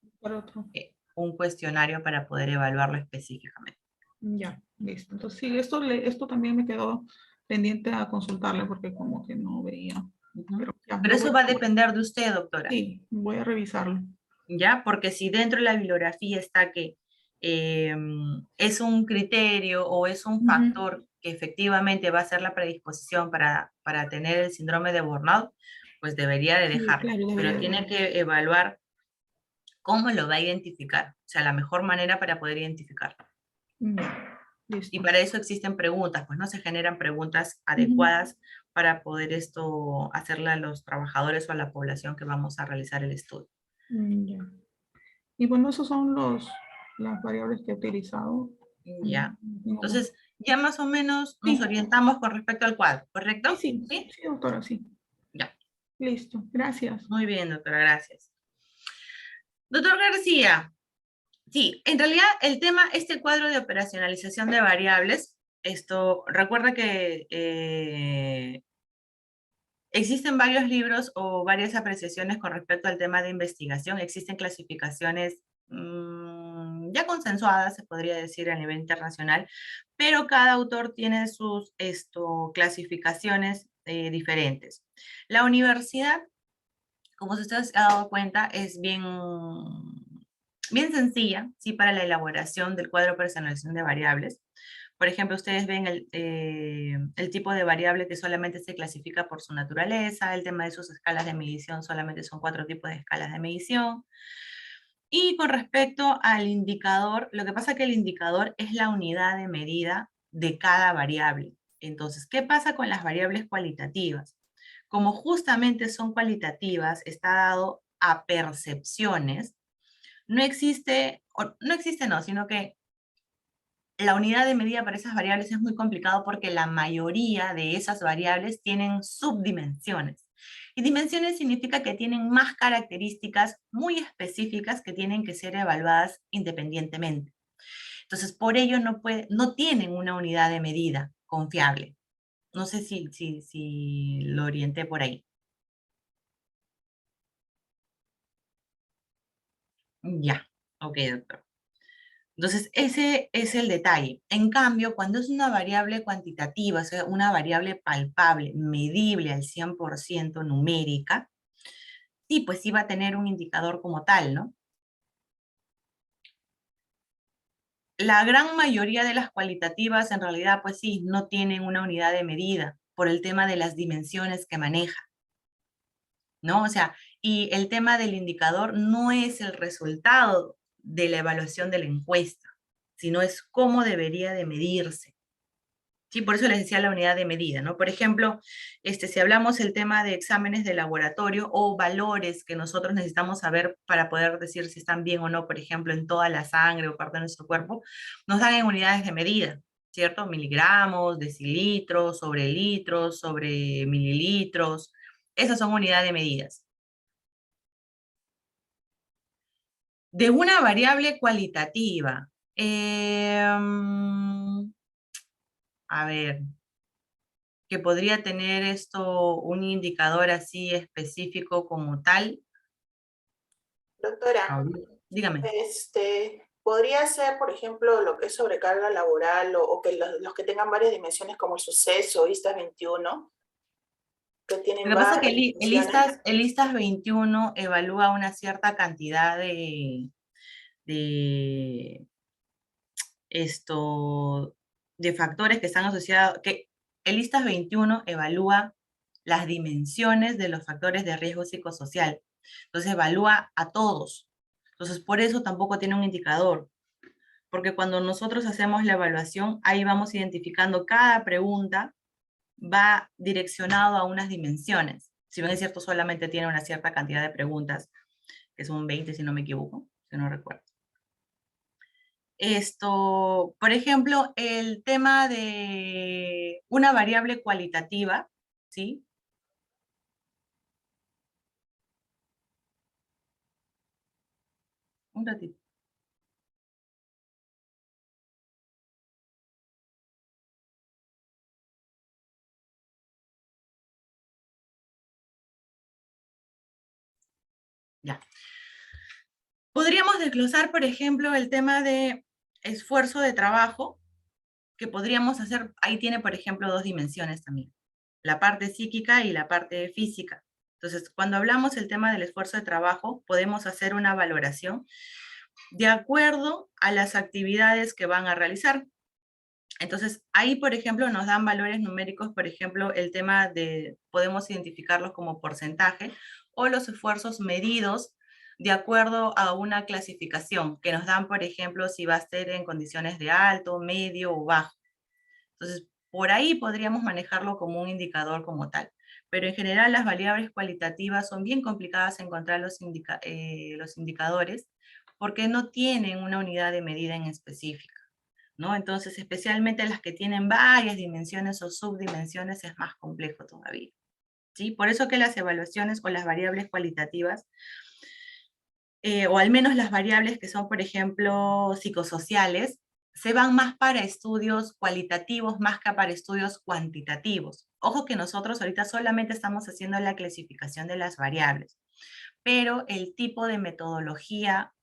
un cuestionario para poder evaluarlo específicamente. Ya, listo. Entonces, sí, esto también me quedó pendiente a consultarle porque como que no veía. Pero eso va a depender de usted, doctora. Sí, voy a revisarlo. ¿Ya? Porque si dentro de la bibliografía está que es un criterio o es un factor que efectivamente va a ser la predisposición para tener el síndrome de burnout, pues debería de dejarlo. Claro, pero tiene que evaluar cómo lo va a identificar. O sea, la mejor manera para poder identificarlo. Y para eso existen preguntas, pues no se generan preguntas adecuadas para poder hacerle a los trabajadores o a la población que vamos a realizar el estudio. Ya. Y bueno, esos son las variables que he utilizado. Ya. Entonces, ya más o menos nos orientamos con respecto al cuadro, ¿correcto? Sí, doctora, sí. Ya. Listo, gracias. Muy bien, doctora, gracias. Doctor García, sí, en realidad el tema, este cuadro de operacionalización de variables, recuerda que existen varios libros o varias apreciaciones con respecto al tema de investigación. Existen clasificaciones ya consensuadas, se podría decir, a nivel internacional, pero cada autor tiene sus clasificaciones diferentes. La universidad, como usted se ha dado cuenta, es bien sencilla, ¿sí? Para la elaboración del cuadro de personalización de variables. Por ejemplo, ustedes ven el tipo de variable que solamente se clasifica por su naturaleza, el tema de sus escalas de medición, solamente son 4 tipos de escalas de medición. Y con respecto al indicador, lo que pasa es que el indicador es la unidad de medida de cada variable. Entonces, ¿qué pasa con las variables cualitativas? Como justamente son cualitativas, está dado a percepciones, no existe, no, sino que la unidad de medida para esas variables es muy complicado porque la mayoría de esas variables tienen subdimensiones. Y dimensiones significa que tienen más características muy específicas que tienen que ser evaluadas independientemente. Entonces, por ello no tienen una unidad de medida confiable. No sé si lo orienté por ahí. Ya, ok, doctor. Entonces, ese es el detalle. En cambio, cuando es una variable cuantitativa, o sea, una variable palpable, medible al 100% numérica, sí, pues sí va a tener un indicador como tal, ¿no? La gran mayoría de las cualitativas, en realidad, pues sí, no tienen una unidad de medida por el tema de las dimensiones que maneja, ¿no? O sea, y el tema del indicador no es el resultado de la evaluación de la encuesta, sino es cómo debería de medirse. Sí, por eso les decía la unidad de medida, ¿no? Por ejemplo, si hablamos el tema de exámenes de laboratorio o valores que nosotros necesitamos saber para poder decir si están bien o no, por ejemplo, en toda la sangre o parte de nuestro cuerpo, nos dan en unidades de medida, ¿cierto? Miligramos, decilitros, sobre mililitros, esas son unidades de medidas. De una variable cualitativa, a ver, que podría tener un indicador así específico como tal. Doctora, Dígame. podría ser, por ejemplo, lo que es sobrecarga laboral o que los que tengan varias dimensiones como el suceso, ISTAS 21, que tienen Lo que pasa es que varias dimensiones. el ISTAS 21 evalúa una cierta cantidad de factores que están asociados, que el ISTAS 21 evalúa las dimensiones de los factores de riesgo psicosocial. Entonces evalúa a todos. Entonces por eso tampoco tiene un indicador. Porque cuando nosotros hacemos la evaluación, ahí vamos identificando cada pregunta, va direccionado a unas dimensiones. Si bien es cierto, solamente tiene una cierta cantidad de preguntas, que son 20 si no me equivoco, si no recuerdo. Por ejemplo, el tema de una variable cualitativa, ¿sí? Un ratito. Ya. Podríamos desglosar, por ejemplo, el tema de esfuerzo de trabajo, que podríamos hacer, ahí tiene, por ejemplo, dos dimensiones también, la parte psíquica y la parte física. Entonces, cuando hablamos del tema del esfuerzo de trabajo, podemos hacer una valoración de acuerdo a las actividades que van a realizar. Entonces, ahí, por ejemplo, nos dan valores numéricos, por ejemplo, el tema podemos identificarlos como porcentaje, o los esfuerzos medidos de acuerdo a una clasificación, que nos dan, por ejemplo, si va a ser en condiciones de alto, medio o bajo. Entonces, por ahí podríamos manejarlo como un indicador como tal. Pero en general las variables cualitativas son bien complicadas encontrar los indicadores porque no tienen una unidad de medida en específica, ¿no? Entonces, especialmente las que tienen varias dimensiones o subdimensiones es más complejo todavía, ¿sí? Por eso que las evaluaciones o las variables cualitativas, o al menos las variables que son, por ejemplo, psicosociales, se van más para estudios cualitativos más que para estudios cuantitativos. Ojo que nosotros ahorita solamente estamos haciendo la clasificación de las variables, pero el tipo de metodología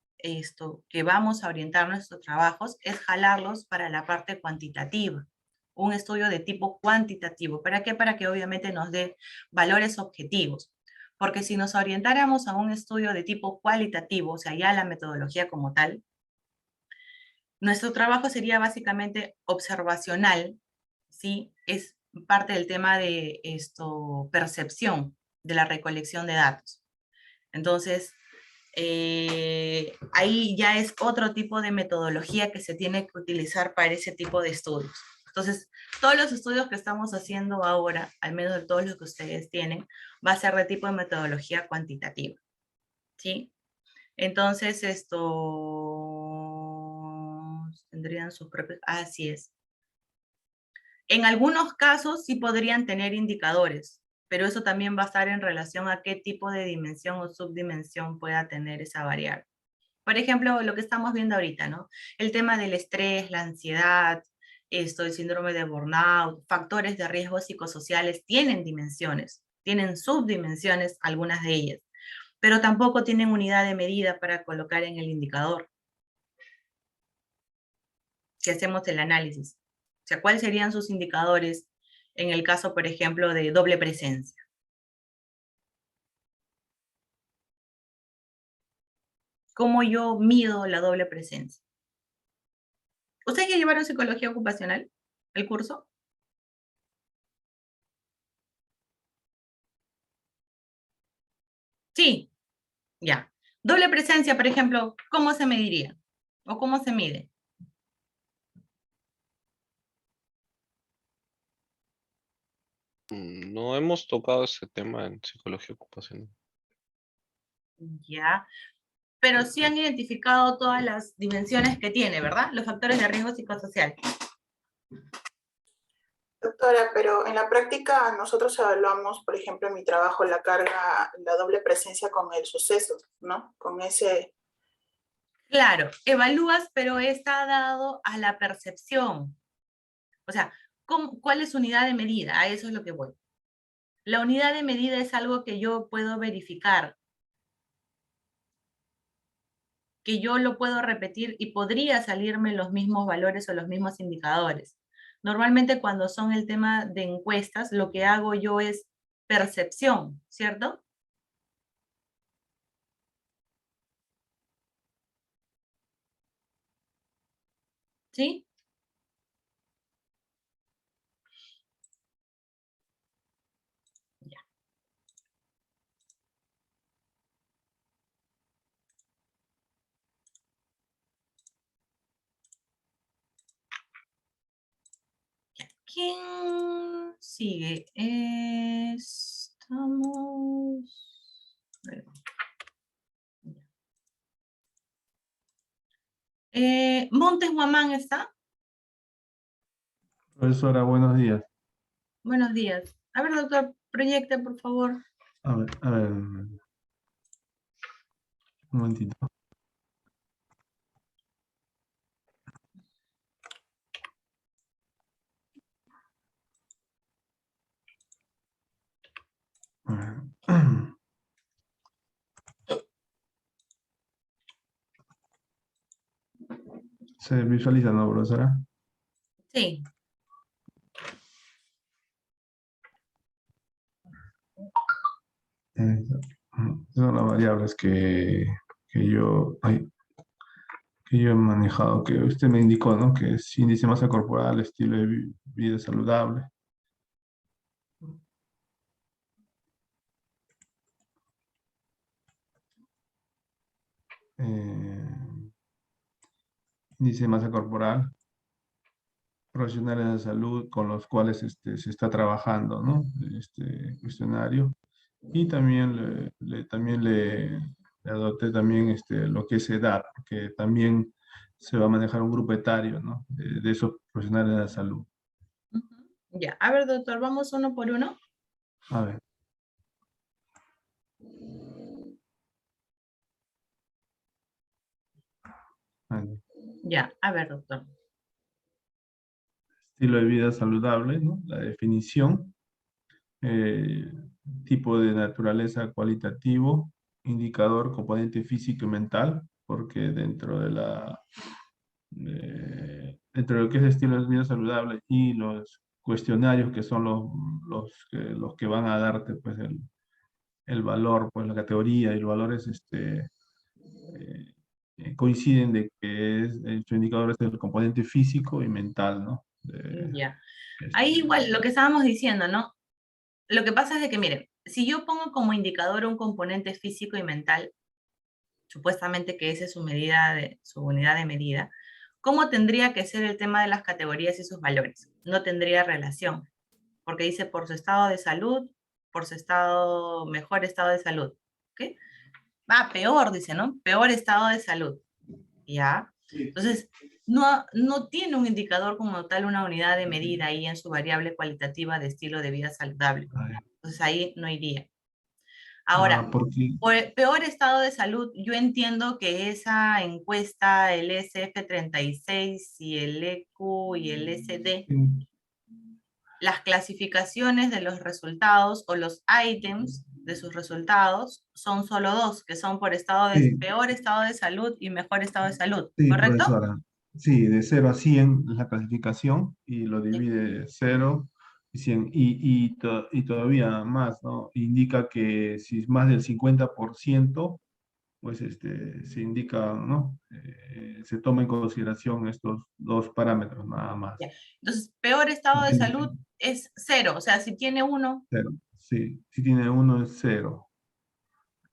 que vamos a orientar nuestros trabajos es jalarlos para la parte cuantitativa, un estudio de tipo cuantitativo. ¿Para qué? Para que obviamente nos dé valores objetivos. Porque si nos orientáramos a un estudio de tipo cualitativo, o sea, ya la metodología como tal, nuestro trabajo sería básicamente observacional, ¿sí? Es parte del tema de percepción de la recolección de datos. Entonces, ahí ya es otro tipo de metodología que se tiene que utilizar para ese tipo de estudios. Entonces, todos los estudios que estamos haciendo ahora, al menos de todos los que ustedes tienen, va a ser de tipo de metodología cuantitativa, ¿sí? Entonces, tendrían sus propios, así es. En algunos casos sí podrían tener indicadores, pero eso también va a estar en relación a qué tipo de dimensión o subdimensión pueda tener esa variable. Por ejemplo, lo que estamos viendo ahorita, ¿no? El tema del estrés, la ansiedad, el síndrome de burnout, factores de riesgo psicosociales, tienen dimensiones, tienen subdimensiones, algunas de ellas, pero tampoco tienen unidad de medida para colocar en el indicador. Si hacemos el análisis. O sea, ¿cuáles serían sus indicadores en el caso, por ejemplo, de doble presencia? ¿Cómo yo mido la doble presencia? ¿Ustedes ya llevaron psicología ocupacional, el curso? Sí, ya. Doble presencia, por ejemplo, ¿cómo se mediría? ¿O cómo se mide? No hemos tocado ese tema en psicología ocupacional. Ya. Pero sí han identificado todas las dimensiones que tiene, ¿verdad? Los factores de riesgo psicosocial. Doctora, pero en la práctica nosotros evaluamos, por ejemplo, en mi trabajo, la carga, la doble presencia con el suceso, ¿no? Con ese... Claro, evalúas, pero está dado a la percepción. O sea, ¿cuál es su unidad de medida? A eso es lo que voy. La unidad de medida es algo que yo puedo verificar, que yo lo puedo repetir y podría salirme los mismos valores o los mismos indicadores. Normalmente cuando son el tema de encuestas, lo que hago yo es percepción, ¿cierto? ¿Sí? Ya. ¿Quién sigue? Montes Guamán está. Profesora, buenos días. Buenos días. A ver, doctor, proyecte, por favor. A ver, un momentito. A ver. ¿Se visualiza, no, profesora? Sí. Son las variables que yo he manejado, que usted me indicó, ¿no? Que es índice de masa corporal, estilo de vida saludable. Índice de masa corporal, profesionales de salud con los cuales se está trabajando, ¿no? Este cuestionario. Y también le adopté también lo que es edad, que también se va a manejar un grupo etario, ¿no? De esos profesionales de la salud. Ya, a ver, doctor, vamos uno por uno. A ver. Ya, a ver, doctor. Estilo de vida saludable, ¿no? La definición. Tipo de naturaleza cualitativo, indicador, componente físico y mental, porque dentro de dentro de lo que es estilo de vida saludable y los cuestionarios que son los que van a darte pues el valor, pues la categoría y los valores coinciden de que su indicador es el componente físico y mental, ¿no? Ya. Ahí igual, lo que estábamos diciendo, ¿no? Lo que pasa es de que, miren, si yo pongo como indicador un componente físico y mental, supuestamente que esa es su unidad de medida, ¿Cómo tendría que ser el tema de las categorías y sus valores? No tendría relación, porque dice por su estado de salud, por su mejor estado de salud. ¿Ok? Peor, dice, ¿no? Peor estado de salud. ¿Ya? Entonces, no tiene un indicador como tal, una unidad de medida ahí en su variable cualitativa de estilo de vida saludable. Entonces ahí no iría. Ahora, por el peor estado de salud, yo entiendo que esa encuesta, el SF36 y el EQ y el SD, las clasificaciones de los resultados o los ítems de sus resultados son solo dos, que son por peor estado de salud y mejor estado de salud, Sí, ¿correcto? profesora. Sí, de 0 a 100 es la clasificación y lo divide 0 y 100. Y todavía más, ¿no? Indica que si es más del 50%, pues se indica, ¿no? Se toma en consideración estos dos parámetros nada más. Entonces, peor estado de salud es 0, o sea, si tiene 1. 0, sí. Si tiene 1 es 0.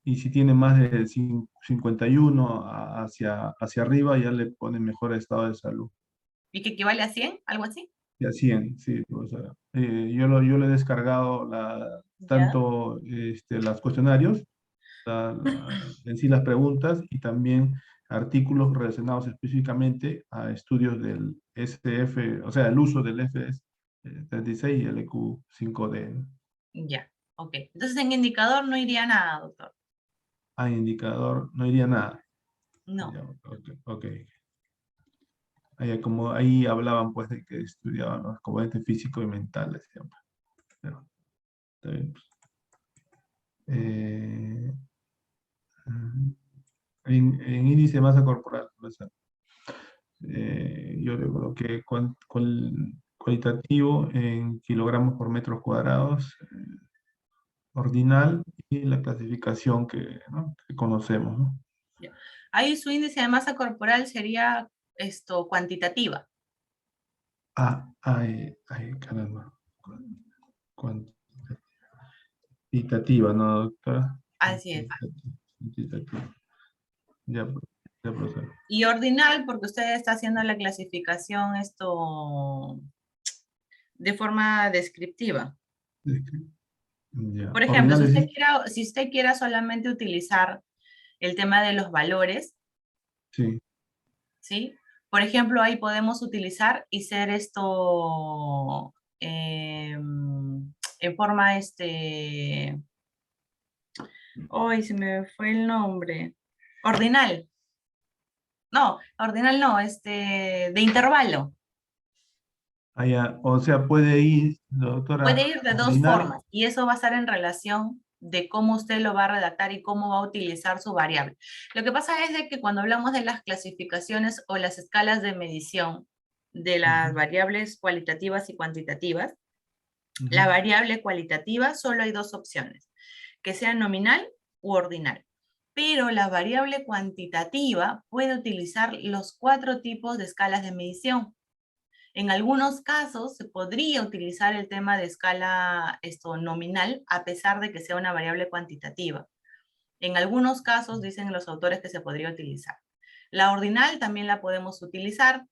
Y si tiene más de 51 hacia arriba, ya le pone mejor estado de salud. ¿Y que equivale a 100? ¿Algo así? Y a 100, sí. O sea, yo lo he descargado tanto los cuestionarios, en sí las preguntas, y también artículos relacionados específicamente a estudios del SF, o sea, el uso del FS36 y el EQ5D. Ya, ok. Entonces en indicador no iría nada, doctor. A indicador no iría nada. No. Ya, ok. Como ahí hablaban pues de que estudiaban los componentes físicos y mentales siempre. Pero, está bien, pues. En índice de masa corporal, pues, yo le coloqué cualitativo en kilogramos por metros cuadrados, ordinal, y la clasificación ¿no? que conocemos, ¿no? Ya. Ahí su índice de masa corporal sería cuantitativa. Caramba. Cuantitativa, ¿no, doctora? Así es. Cuantitativa. Ya, profesor. Y ordinal, porque usted está haciendo la clasificación de forma descriptiva. Ya. Por ejemplo, Ordinal si usted quiera solamente utilizar el tema de los valores, sí. ¿sí? Por ejemplo, ahí podemos utilizar y ser en forma ¡ay, se me fue el nombre! Ordinal. No, ordinal no, de intervalo. O sea, puede ir, doctora. Puede ir de dos ordinal. formas y eso va a estar en relación de cómo usted lo va a redactar y cómo va a utilizar su variable. Lo que pasa es de que cuando hablamos de las clasificaciones o las escalas de medición de las variables cualitativas y cuantitativas, la variable cualitativa solo hay dos opciones, que sea nominal u ordinal. Pero la variable cuantitativa puede utilizar los 4 tipos de escalas de medición. En algunos casos se podría utilizar el tema de escala nominal a pesar de que sea una variable cuantitativa. En algunos casos dicen los autores que se podría utilizar. La ordinal también la podemos utilizar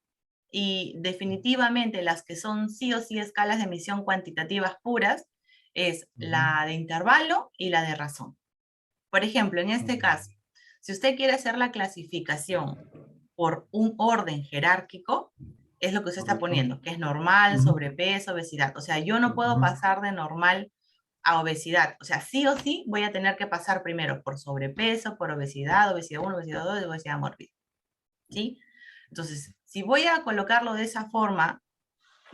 y definitivamente las que son sí o sí escalas de medición cuantitativas puras es la de intervalo y la de razón. Por ejemplo, en este caso, si usted quiere hacer la clasificación por un orden jerárquico, es lo que usted está poniendo, que es normal, sobrepeso, obesidad. O sea, yo no puedo pasar de normal a obesidad. O sea, sí o sí voy a tener que pasar primero por sobrepeso, por obesidad, obesidad 1, obesidad 2 y obesidad mórbida. ¿Sí? Entonces, si voy a colocarlo de esa forma,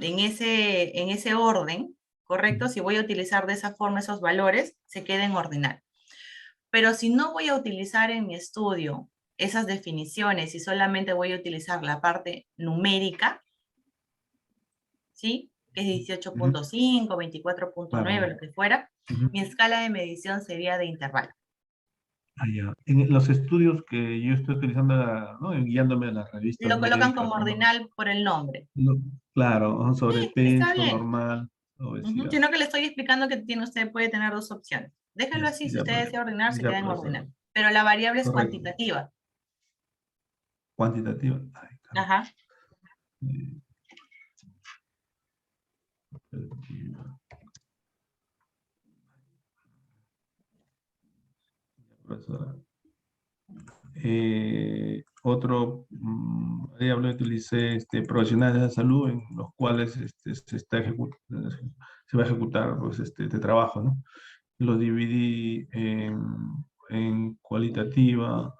en ese orden, ¿correcto? Si voy a utilizar de esa forma esos valores, se queda en ordinal. Pero si no voy a utilizar en mi estudio esas definiciones y solamente voy a utilizar la parte numérica, ¿sí? Que es 18.5, 24.9, lo que fuera, mi escala de medición sería de intervalo. En los estudios que yo estoy utilizando, ¿no? Guiándome a las revistas Lo colocan médicas, como ordinal por el nombre. Claro, sobrepeso, bien. normal, obesidad. Sino que le estoy explicando que usted puede tener dos opciones. Déjalo así, si usted desea ordenar, se queda en ordinal. Pero la variable es cuantitativa. Cuantitativa. Ajá. Profesora. Ahí hablé, utilicé profesionales de la salud en los cuales se va a ejecutar pues, este trabajo, ¿no? Lo dividí en cualitativa,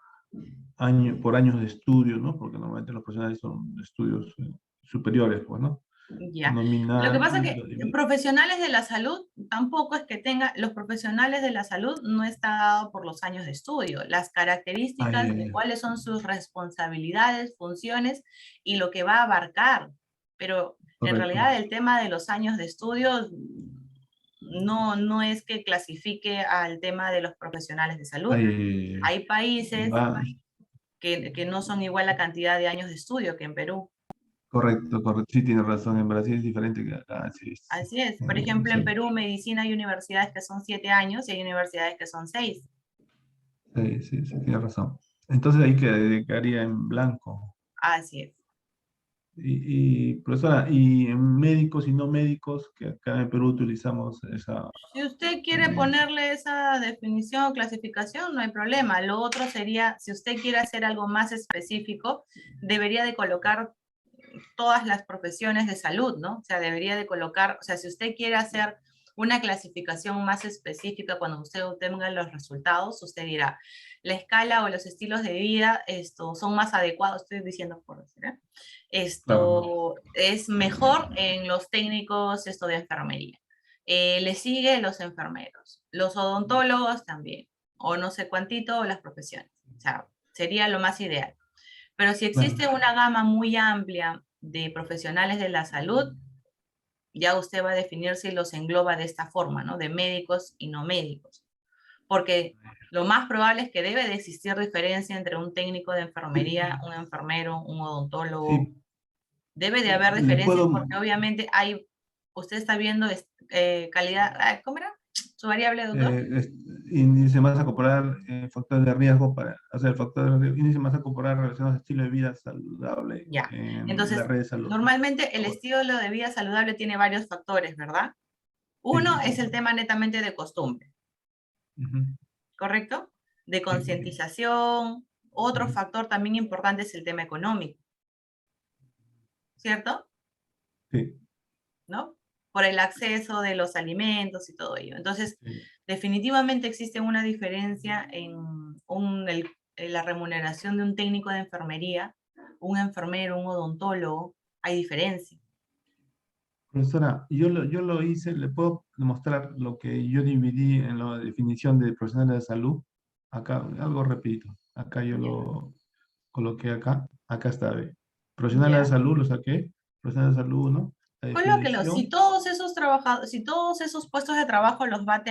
por años de estudio, ¿no? Porque normalmente los profesionales son estudios superiores, pues, ¿no? Ya. Lo que Nominal. pasa es que profesionales de la salud, tampoco es que tengan, los profesionales de la salud no está dado por los años de estudio, las características de cuáles son sus responsabilidades, funciones y lo que va a abarcar. Pero en realidad el tema de los años de estudio no es que clasifique al tema de los profesionales de salud. Hay países que no son igual la cantidad de años de estudio que en Perú. Correcto, correcto. Sí, tiene razón. En Brasil es diferente que acá. Sí, Así es. Por ejemplo, en Perú, medicina hay universidades que son 7 años y hay universidades que son 6. Sí, tiene razón. Entonces ahí quedaría en blanco. Así es. Profesora, y en médicos y no médicos, que acá en Perú utilizamos esa... Si usted quiere ponerle esa definición o clasificación, no hay problema. Lo otro sería, si usted quiere hacer algo más específico, debería de colocar todas las profesiones de salud, ¿no? O sea, debería de colocar, o sea, si usted quiere hacer una clasificación más específica cuando usted obtenga los resultados, usted dirá, la escala o los estilos de vida son más adecuados, estoy diciendo por decir, ¿eh? Es mejor en los técnicos de enfermería. Le sigue los enfermeros, los odontólogos también, o no sé cuántito, las profesiones. O sea, sería lo más ideal. Pero si existe una gama muy amplia de profesionales de la salud, ya usted va a definir si los engloba de esta forma, ¿no? De médicos y no médicos. Porque lo más probable es que debe de existir diferencia entre un técnico de enfermería, un enfermero, un odontólogo. Sí. Debe de haber diferencias porque obviamente usted está viendo calidad, ¿cómo era? ¿Su variable, doctor? Índice de masa corporal, factor de riesgo índice de masa corporal relacionado al estilo de vida saludable. Ya. Entonces, la red de salud. Normalmente el estilo de vida saludable tiene varios factores, ¿verdad? Uno es el tema netamente de costumbre. ¿Correcto? De concientización. Otro factor también importante es el tema económico. ¿Cierto? Sí. ¿No? Por el acceso de los alimentos y todo ello. Entonces, definitivamente existe una diferencia en la remuneración de un técnico de enfermería, un enfermero, un odontólogo, hay diferencia. Profesora, yo lo hice, le puedo demostrar lo que yo dividí en la definición de profesionales de salud. Acá, algo repito, acá yo lo coloqué acá está. Profesionales de salud lo saqué, profesionales de salud, ¿no? Colóquelo, si todos esos puestos de trabajo los va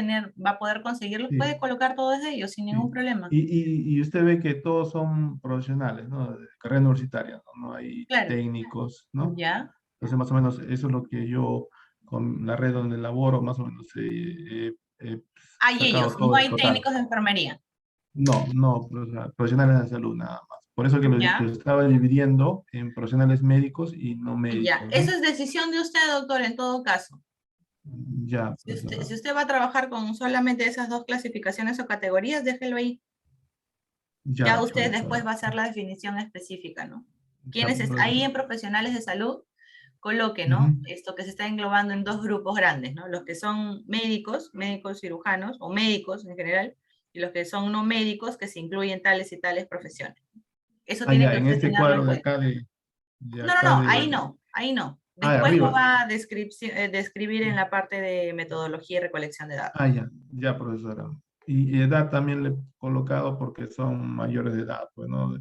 a poder conseguir, los puede colocar todos ellos sin ningún problema. Y usted ve que todos son profesionales, ¿no? De carrera universitaria, ¿no? No hay técnicos, ¿no? Ya. Entonces, más o menos, eso es lo que yo, con la red donde laboro, más o menos hay ellos, no hay técnicos de enfermería. No, profesionales de salud nada más. Por eso que lo estaba dividiendo en profesionales médicos y no médicos. Ya, esa es decisión de usted, doctor, en todo caso. Ya. Si usted va a trabajar con solamente esas dos clasificaciones o categorías, déjelo ahí. Ya usted después va a hacer la definición específica, ¿no? Ahí en profesionales de salud, coloque, ¿no? Esto que se está englobando en dos grupos grandes, ¿no? Los que son médicos cirujanos, o médicos en general, y los que son no médicos, que se incluyen tales y tales profesiones. Eso tiene que en este cuadro de acá de... ahí no. Después lo va a describir en la parte de metodología y recolección de datos. Ya, profesora. Y edad también le he colocado porque son mayores de edad, pues, ¿no?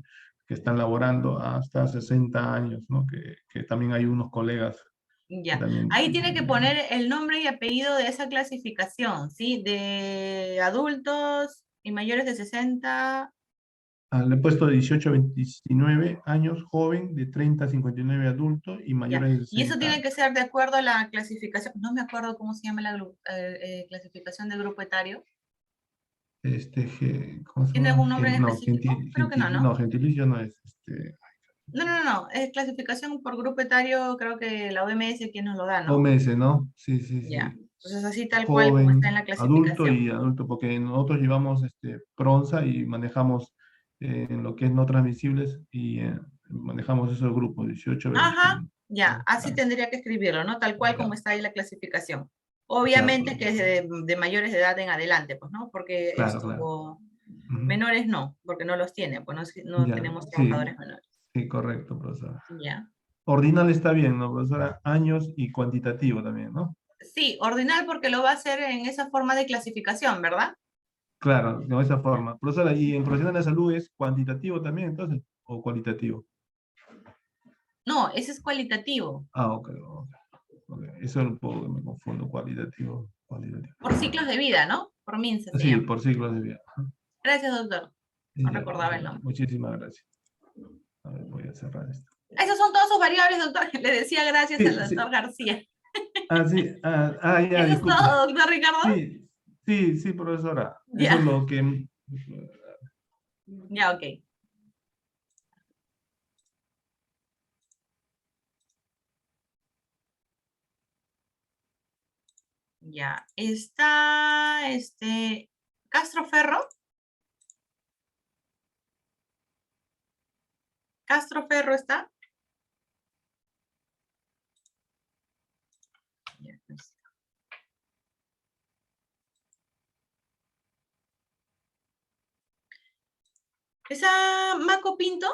Que están laborando hasta 60 años, ¿no? Que también hay unos colegas. Ya, ahí tiene que poner el nombre y apellido de esa clasificación, ¿sí? De adultos y mayores de 60. Le he puesto 18 a 29 años, joven, de 30 a 59 adulto y mayores de 60. Y eso tiene que ser de acuerdo a la clasificación, no me acuerdo cómo se llama la clasificación de grupo etario. ¿Cómo se ¿Tiene llama? algún nombre en específico? Creo que no, ¿no? No, gentilicio no es. No, es clasificación por grupo etario, creo que la OMS quien nos lo da, ¿no? OMS, ¿no? Sí, sí, Ya, sí. entonces así tal cual como está en Joven, la adulto clasificación. y adulto, porque nosotros llevamos PRONSA y manejamos en lo que es no transmisibles y manejamos esos grupos, 18, Ajá, 21. ya, así Claro, tendría que escribirlo, ¿no? Tal cual como ya, está ahí la clasificación. claro, Obviamente claro, que es de mayores de edad en adelante, pues, ¿no? Porque claro, claro. Ujú. menores no, porque no los tiene, pues no Ya, tenemos sí, trabajadores menores. sí, correcto, profesora. Ya. Ordinal está bien, ¿no, profesora? Años y cuantitativo también, ¿no? Sí, ordinal porque lo va a hacer en esa forma de clasificación, ¿verdad? Claro, de esa forma. Profesora, ¿y en profesional de salud es cuantitativo también, entonces? ¿O cualitativo? No, ese es cualitativo, Ah, ok, ok. Ok. Eso es un poco, me confundo, cualitativo, cualitativo. por ciclos de vida, ¿no? Por MINSA se Sí, llama. por ciclos de vida. Ajá. Gracias, doctor. No Y ya, recordaba el profesora. nombre. Muchísimas gracias. A ver, voy a cerrar esto. Esas son todas sus variables, doctor. Le decía gracias al Sí, doctor sí. García. Ah, sí. Ya, Eso es disculpe. todo, doctor Ricardo. Sí, sí, sí, profesora. Eso es Ya, lo que... ya, ok. Ya, está, Castro Ferro. Castro Ferro está. Ya, está. ¿Esa Maco Pinto?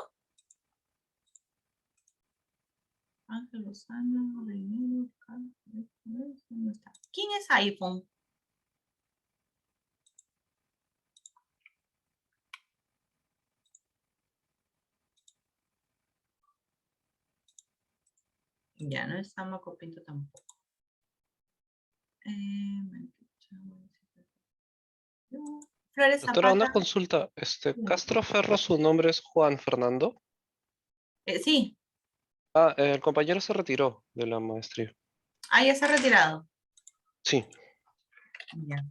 Ángel Lozano, Reinero, ¿dónde está? ¿Quién es iPhone? Ya, no está Maco Pinto tampoco. Flores Doctora, una Zapata. consulta. Castro Ferro, su nombre es Juan Fernando. Sí, Ah, el compañero se retiró de la maestría. ahí ya se ha retirado. Sí. Ya.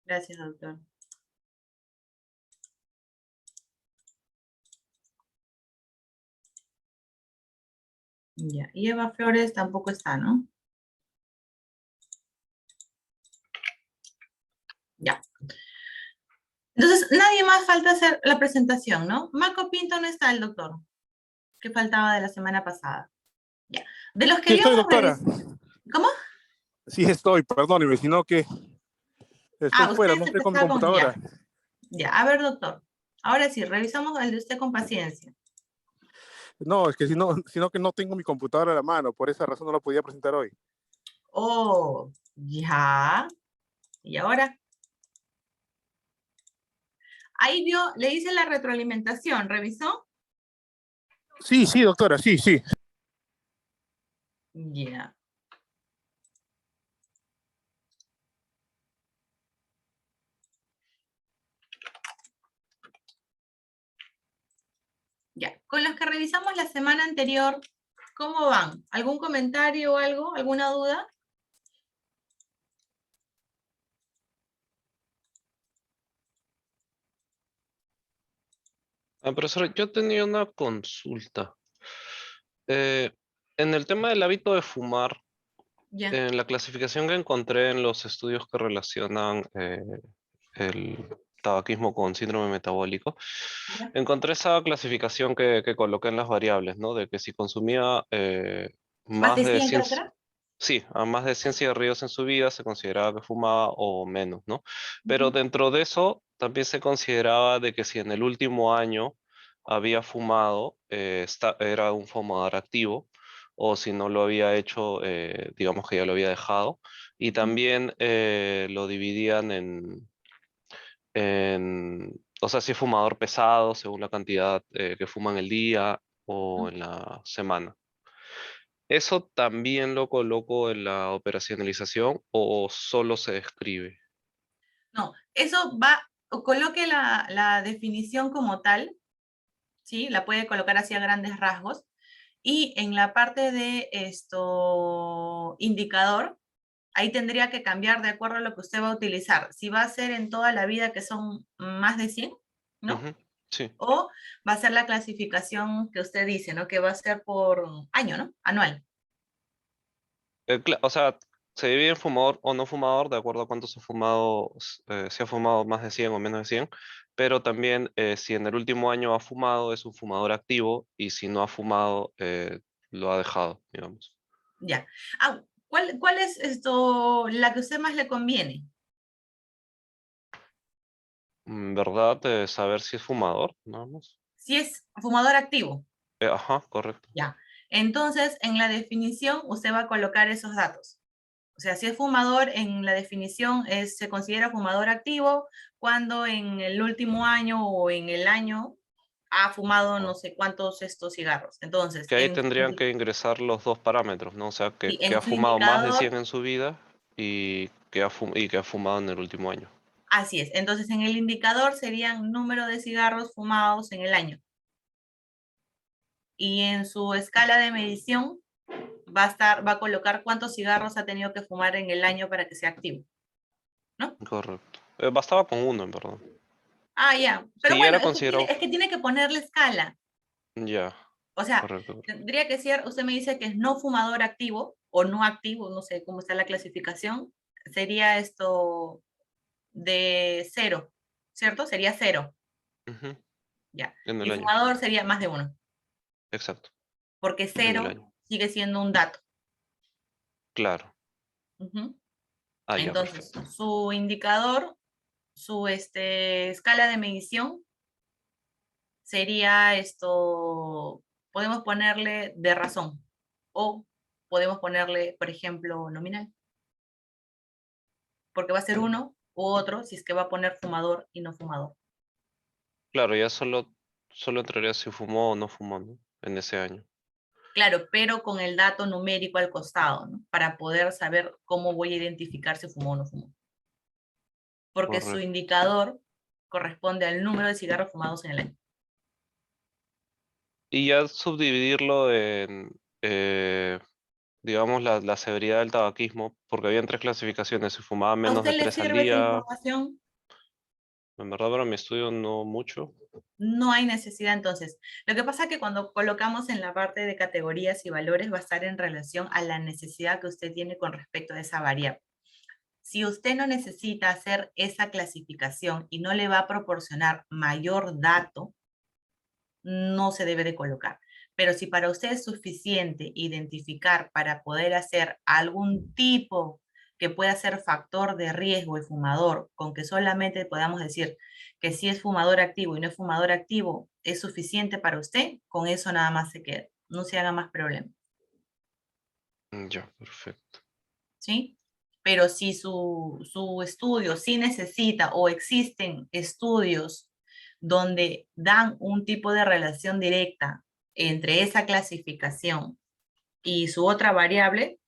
Gracias, doctor. Ya. Y Eva Flores tampoco está, ¿no? Ya. Entonces, nadie más falta hacer la presentación, ¿no? Marco Pinto no está el doctor, que faltaba de la semana pasada. Ya. De los que Sí estoy, habíamos doctora. revisado. ¿Cómo? Sí estoy, perdóneme, sino que estoy Ah, usted fuera, no es el estoy que con mi estaba con. computadora. Ya. Ya. A ver, doctor. Ahora sí, revisamos el de usted con paciencia. No, es que sino que no tengo mi computadora a la mano, por esa razón no lo podía presentar hoy. Oh, ya. ¿Y ahora? Ahí vio, le hice la retroalimentación, ¿revisó? Sí, sí, doctora, sí, sí. Ya. Ya. Con los que revisamos la semana anterior, ¿cómo van? ¿Algún comentario o algo? ¿Alguna duda? Ah, profesor, yo tenía una consulta. En el tema del hábito de fumar, Ya. en la clasificación que encontré en los estudios que relacionan el tabaquismo con síndrome metabólico, Ya. encontré esa clasificación que coloqué en las variables, ¿no? De que si consumía ¿Más más de de 100 100, creo que era? sí, a más de 100 cigarrillos en su vida se consideraba que fumaba o menos, ¿no? Pero Ujú. dentro de eso también se consideraba de que si en el último año había fumado, era un fumador activo, o si no lo había hecho, digamos que ya lo había dejado. Y también lo dividían o sea, si es fumador pesado, según la cantidad que fuma en el día o en la semana. ¿Eso también lo coloco en la operacionalización o solo se describe? No, eso va, o coloque la definición como tal, ¿sí? La puede colocar así a grandes rasgos. Y en la parte de indicador, ahí tendría que cambiar de acuerdo a lo que usted va a utilizar. Si va a ser en toda la vida que son más de 100, ¿no? Ujú. Sí. O va a ser la clasificación que usted dice, ¿no? Que va a ser por año, ¿no? Anual. O sea, se divide en fumador o no fumador de acuerdo a cuánto se ha fumado, si ha fumado más de 100 o menos de 100, pero también si en el último año ha fumado es un fumador activo y si no ha fumado lo ha dejado, digamos. Ya. Ah, ¿cuál es esto, la que a usted más le conviene? ¿Verdad? Saber si es fumador, nada más. Si es fumador activo. Ajá, correcto. Ya. Entonces, en la definición, usted va a colocar esos datos. O sea, si es fumador, en la definición se considera fumador activo cuando en el último año o en el año ha fumado no sé cuántos estos cigarros. Entonces, Que ahí tendrían que ingresar los dos parámetros, ¿no? O sea, que en ha su fumado más de indicador, 100 en su vida y que ha fumado en el último año. así es. Entonces, en el indicador serían número de cigarros fumados en el año. Y en su escala de medición va a colocar cuántos cigarros ha tenido que fumar en el año para que sea activo. ¿No? Correcto. Bastaba con uno, en verdad. Ah, ya. Pero Si ya bueno, era considerado... es que tiene que ponerle escala. Ya, O sea, correcto. tendría que ser, usted me dice que es no fumador activo o no activo, no sé cómo está la clasificación, sería esto de 0, ¿cierto? Sería 0. Ujú. Ya. En el Y año, fumador sería más de 1, exacto. porque En el 0 año. sigue siendo un dato. Claro. Ujú. Ah, ya, Entonces, perfecto. su indicador, su escala de medición sería esto, podemos ponerle de razón o podemos ponerle, por ejemplo, nominal. Porque va a ser uno u otro si es que va a poner fumador y no fumador. Claro, ya solo entraría si fumó o no fumó, ¿no? En ese año. Claro, pero con el dato numérico al costado, ¿no? Para poder saber cómo voy a identificar si fumó o no fumó. Porque su Correcto. indicador corresponde al número de cigarros fumados en el año. Y ya subdividirlo en, digamos, la severidad del tabaquismo, porque habían 3 clasificaciones, si fumaba ¿A menos usted de le 3 al sirve esa día. información? En verdad, para mi estudio no mucho. No hay necesidad entonces. Lo que pasa es que cuando colocamos en la parte de categorías y valores va a estar en relación a la necesidad que usted tiene con respecto a esa variable. Si usted no necesita hacer esa clasificación y no le va a proporcionar mayor dato, no se debe de colocar. Pero si para usted es suficiente identificar para poder hacer algún tipo que pueda ser factor de riesgo de fumador, con que solamente podamos decir que si es fumador activo y no es fumador activo, es suficiente para usted, con eso nada más se queda. No se haga más problema. Ya, perfecto. ¿Sí? Pero si su estudio sí necesita o existen estudios donde dan un tipo de relación directa entre esa clasificación y su otra variable,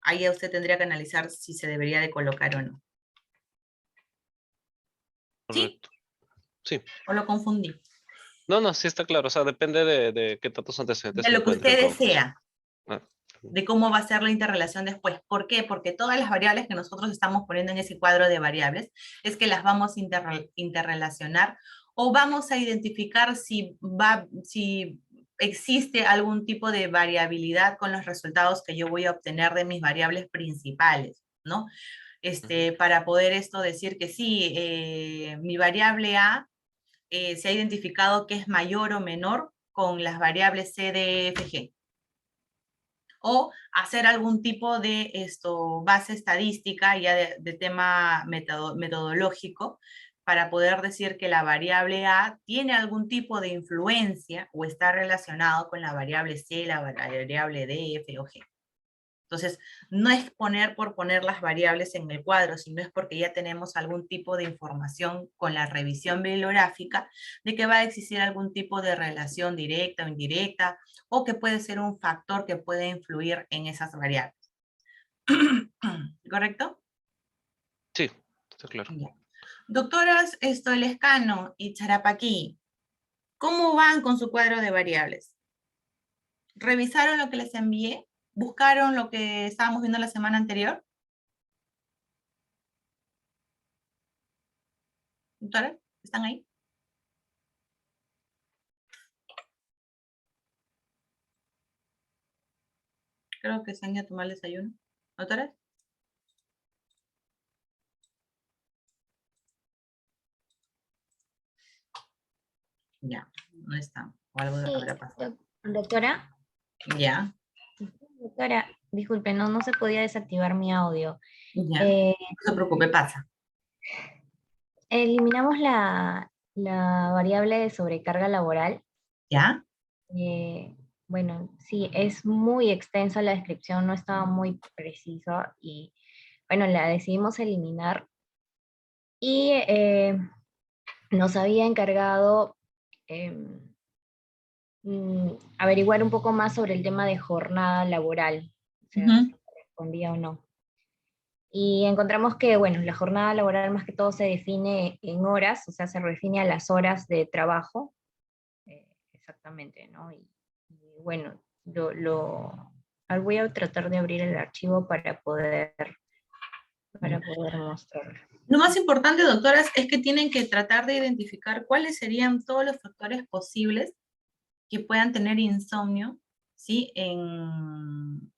ahí ya usted tendría que analizar si se debería de colocar o no. ¿Sí? Correcto. Sí. ¿O lo confundí? No, sí está claro. O sea, depende de qué tantos antecedentes De se lo que encuentren usted en todo caso. desea, Ah, de cómo va a ser la interrelación después. ¿Por qué? Porque todas las variables que nosotros estamos poniendo en ese cuadro de variables es que las vamos a interrelacionar o vamos a identificar si existe algún tipo de variabilidad con los resultados que yo voy a obtener de mis variables principales, ¿no? Para poder decir que sí, mi variable A se ha identificado que es mayor o menor con las variables C, D, F, G. O hacer algún tipo de base estadística ya de tema metodológico para poder decir que la variable A tiene algún tipo de influencia o está relacionado con la variable C, la variable D, F o G. Entonces, no es poner por poner las variables en el cuadro, sino es porque ya tenemos algún tipo de información con la revisión bibliográfica de que va a existir algún tipo de relación directa o indirecta, o que puede ser un factor que puede influir en esas variables. ¿Correcto? sí, está claro. Ya. Doctoras Lescano y Charapaquí, ¿cómo van con su cuadro de variables? ¿Revisaron lo que les envié? ¿Buscaron lo que estábamos viendo la semana anterior? Doctora, ¿están ahí? Creo que se han ido a tomar el desayuno. ¿Doctora? Ya, no está. O algo Sí, habrá pasado. doctora. Ya. Doctora, disculpe, no se podía desactivar mi audio. Ya. No se preocupe, pasa. Eliminamos la variable de sobrecarga laboral. ¿Ya? Bueno, sí, es muy extensa la descripción, no estaba muy precisa y bueno, la decidimos eliminar. Y nos había encargado averiguar un poco más sobre el tema de jornada laboral, o sea, si correspondía o no. Y encontramos que, bueno, la jornada laboral más que todo se define en horas, o sea, se define a las horas de trabajo, exactamente, ¿no? Y bueno, voy a tratar de abrir el archivo para poder mostrarlo. Lo más importante, doctoras, es que tienen que tratar de identificar cuáles serían todos los factores posibles que puedan tener insomnio, ¿sí?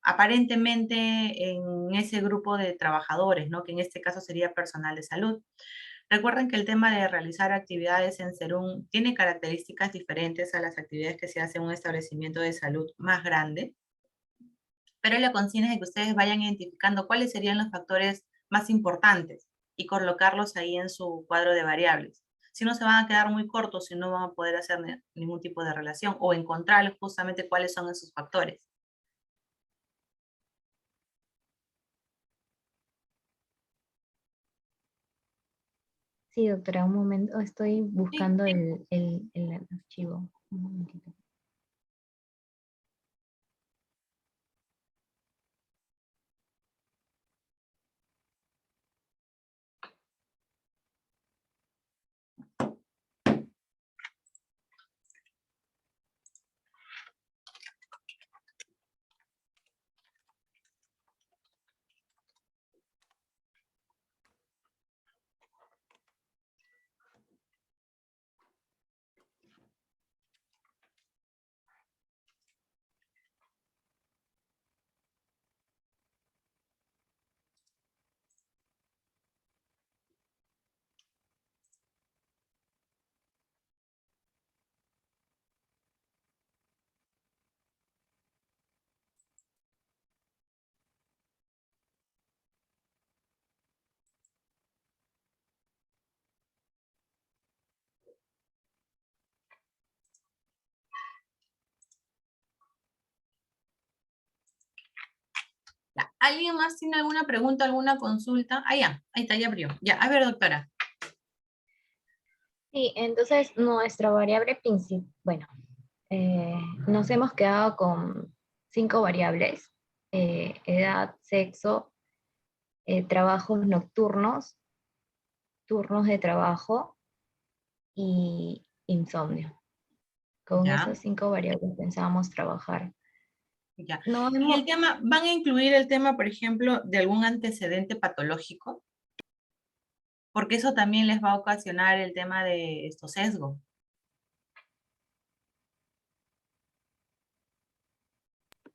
Aparentemente en ese grupo de trabajadores, ¿no? Que en este caso sería personal de salud. Recuerden que el tema de realizar actividades en Serum tiene características diferentes a las actividades que se hacen en un establecimiento de salud más grande, pero la consigna es que ustedes vayan identificando cuáles serían los factores más importantes y colocarlos ahí en su cuadro de variables. Si no, se van a quedar muy cortos y no van a poder hacer ningún tipo de relación o encontrarlos justamente cuáles son esos factores. Sí, doctora, un momento, estoy buscando el archivo. Un momentito. Ya. ¿Alguien más tiene alguna pregunta, alguna consulta? Ah, ya, ahí está, ya abrió. Ya, a ver, doctora. Sí, entonces nuestra variable principal, bueno, nos hemos quedado con 5 variables: edad, sexo, trabajos nocturnos, turnos de trabajo y insomnio. Con Ya. esas 5 variables pensábamos trabajar. Ya. No ¿Y el tema, van a incluir el tema, por ejemplo, de algún antecedente patológico? Porque eso también les va a ocasionar el tema de sesgo.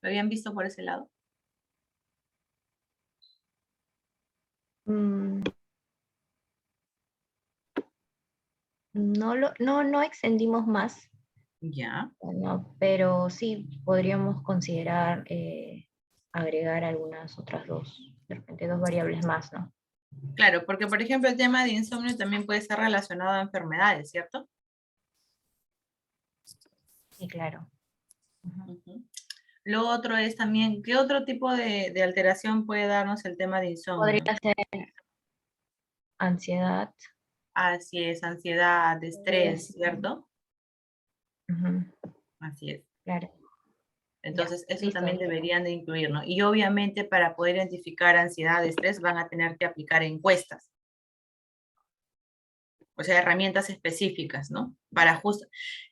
¿Lo habían visto por ese lado? No extendimos más. Ya. Bueno, pero sí podríamos considerar agregar algunas otras de repente 2 variables más, ¿no? Claro, porque por ejemplo el tema de insomnio también puede estar relacionado a enfermedades, ¿cierto? Sí, claro. Lo otro es también, ¿qué otro tipo de alteración puede darnos el tema de insomnio? Podría ser ansiedad. Así es, ansiedad, estrés, ¿cierto? Así es. Claro. Entonces, Ya, eso listo, también doctora. deberían de incluir, ¿no? Y obviamente para poder identificar ansiedad, estrés, van a tener que aplicar encuestas. O sea, herramientas específicas, ¿no? Para justo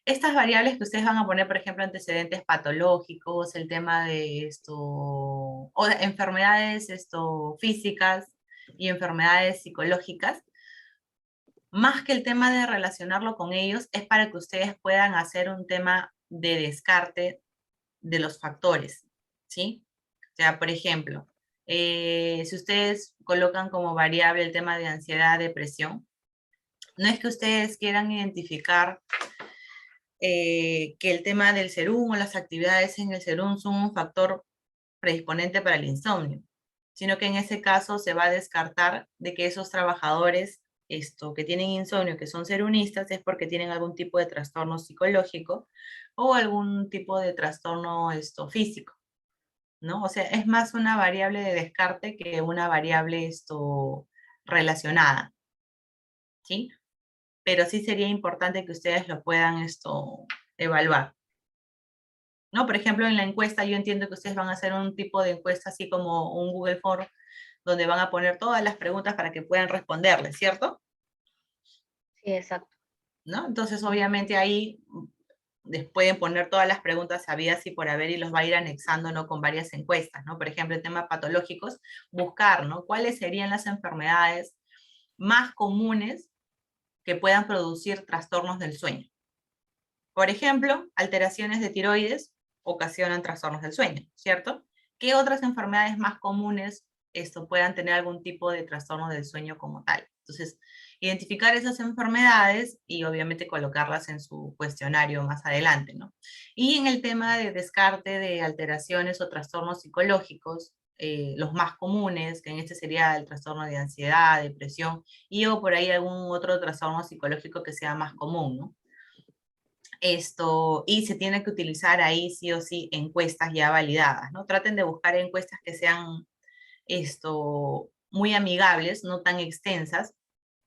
estas variables que ustedes van a poner, por ejemplo, antecedentes patológicos, el tema de o de enfermedades físicas y enfermedades psicológicas, más que el tema de relacionarlo con ellos, es para que ustedes puedan hacer un tema de descarte de los factores, ¿sí? sea, por ejemplo, si ustedes colocan como variable el tema de ansiedad, depresión, no es que ustedes quieran identificar que el tema del serum o las actividades en el serum son un factor predisponente para el insomnio, sino que en ese caso se va a descartar de que esos trabajadores que tienen insomnio, que son serunistas, es porque tienen algún tipo de trastorno psicológico o algún tipo de trastorno físico, ¿no? O sea, es más una variable de descarte que una variable relacionada, ¿sí? Pero sí sería importante que ustedes lo puedan evaluar, ¿no? Por ejemplo, en la encuesta yo entiendo que ustedes van a hacer un tipo de encuesta así como un Google Form, donde van a poner todas las preguntas para que puedan responderles, ¿cierto? Sí, exacto. ¿No? Entonces, obviamente ahí les pueden poner todas las preguntas habidas y por haber y los va a ir anexando, ¿no? Con varias encuestas, ¿no? Por ejemplo, en temas patológicos, buscar, ¿no? ¿Cuáles serían las enfermedades más comunes que puedan producir trastornos del sueño? Por ejemplo, alteraciones de tiroides ocasionan trastornos del sueño, ¿cierto? ¿Qué otras enfermedades más comunes puedan tener algún tipo de trastorno del sueño como tal? Entonces, identificar esas enfermedades y obviamente colocarlas en su cuestionario más adelante, ¿no? Y en el tema de descarte de alteraciones o trastornos psicológicos, los más comunes, que en este sería el trastorno de ansiedad, depresión, y o por ahí algún otro trastorno psicológico que sea más común, ¿no? Y se tiene que utilizar ahí sí o sí encuestas ya validadas, ¿no? Traten de buscar encuestas que sean muy amigables, no tan extensas,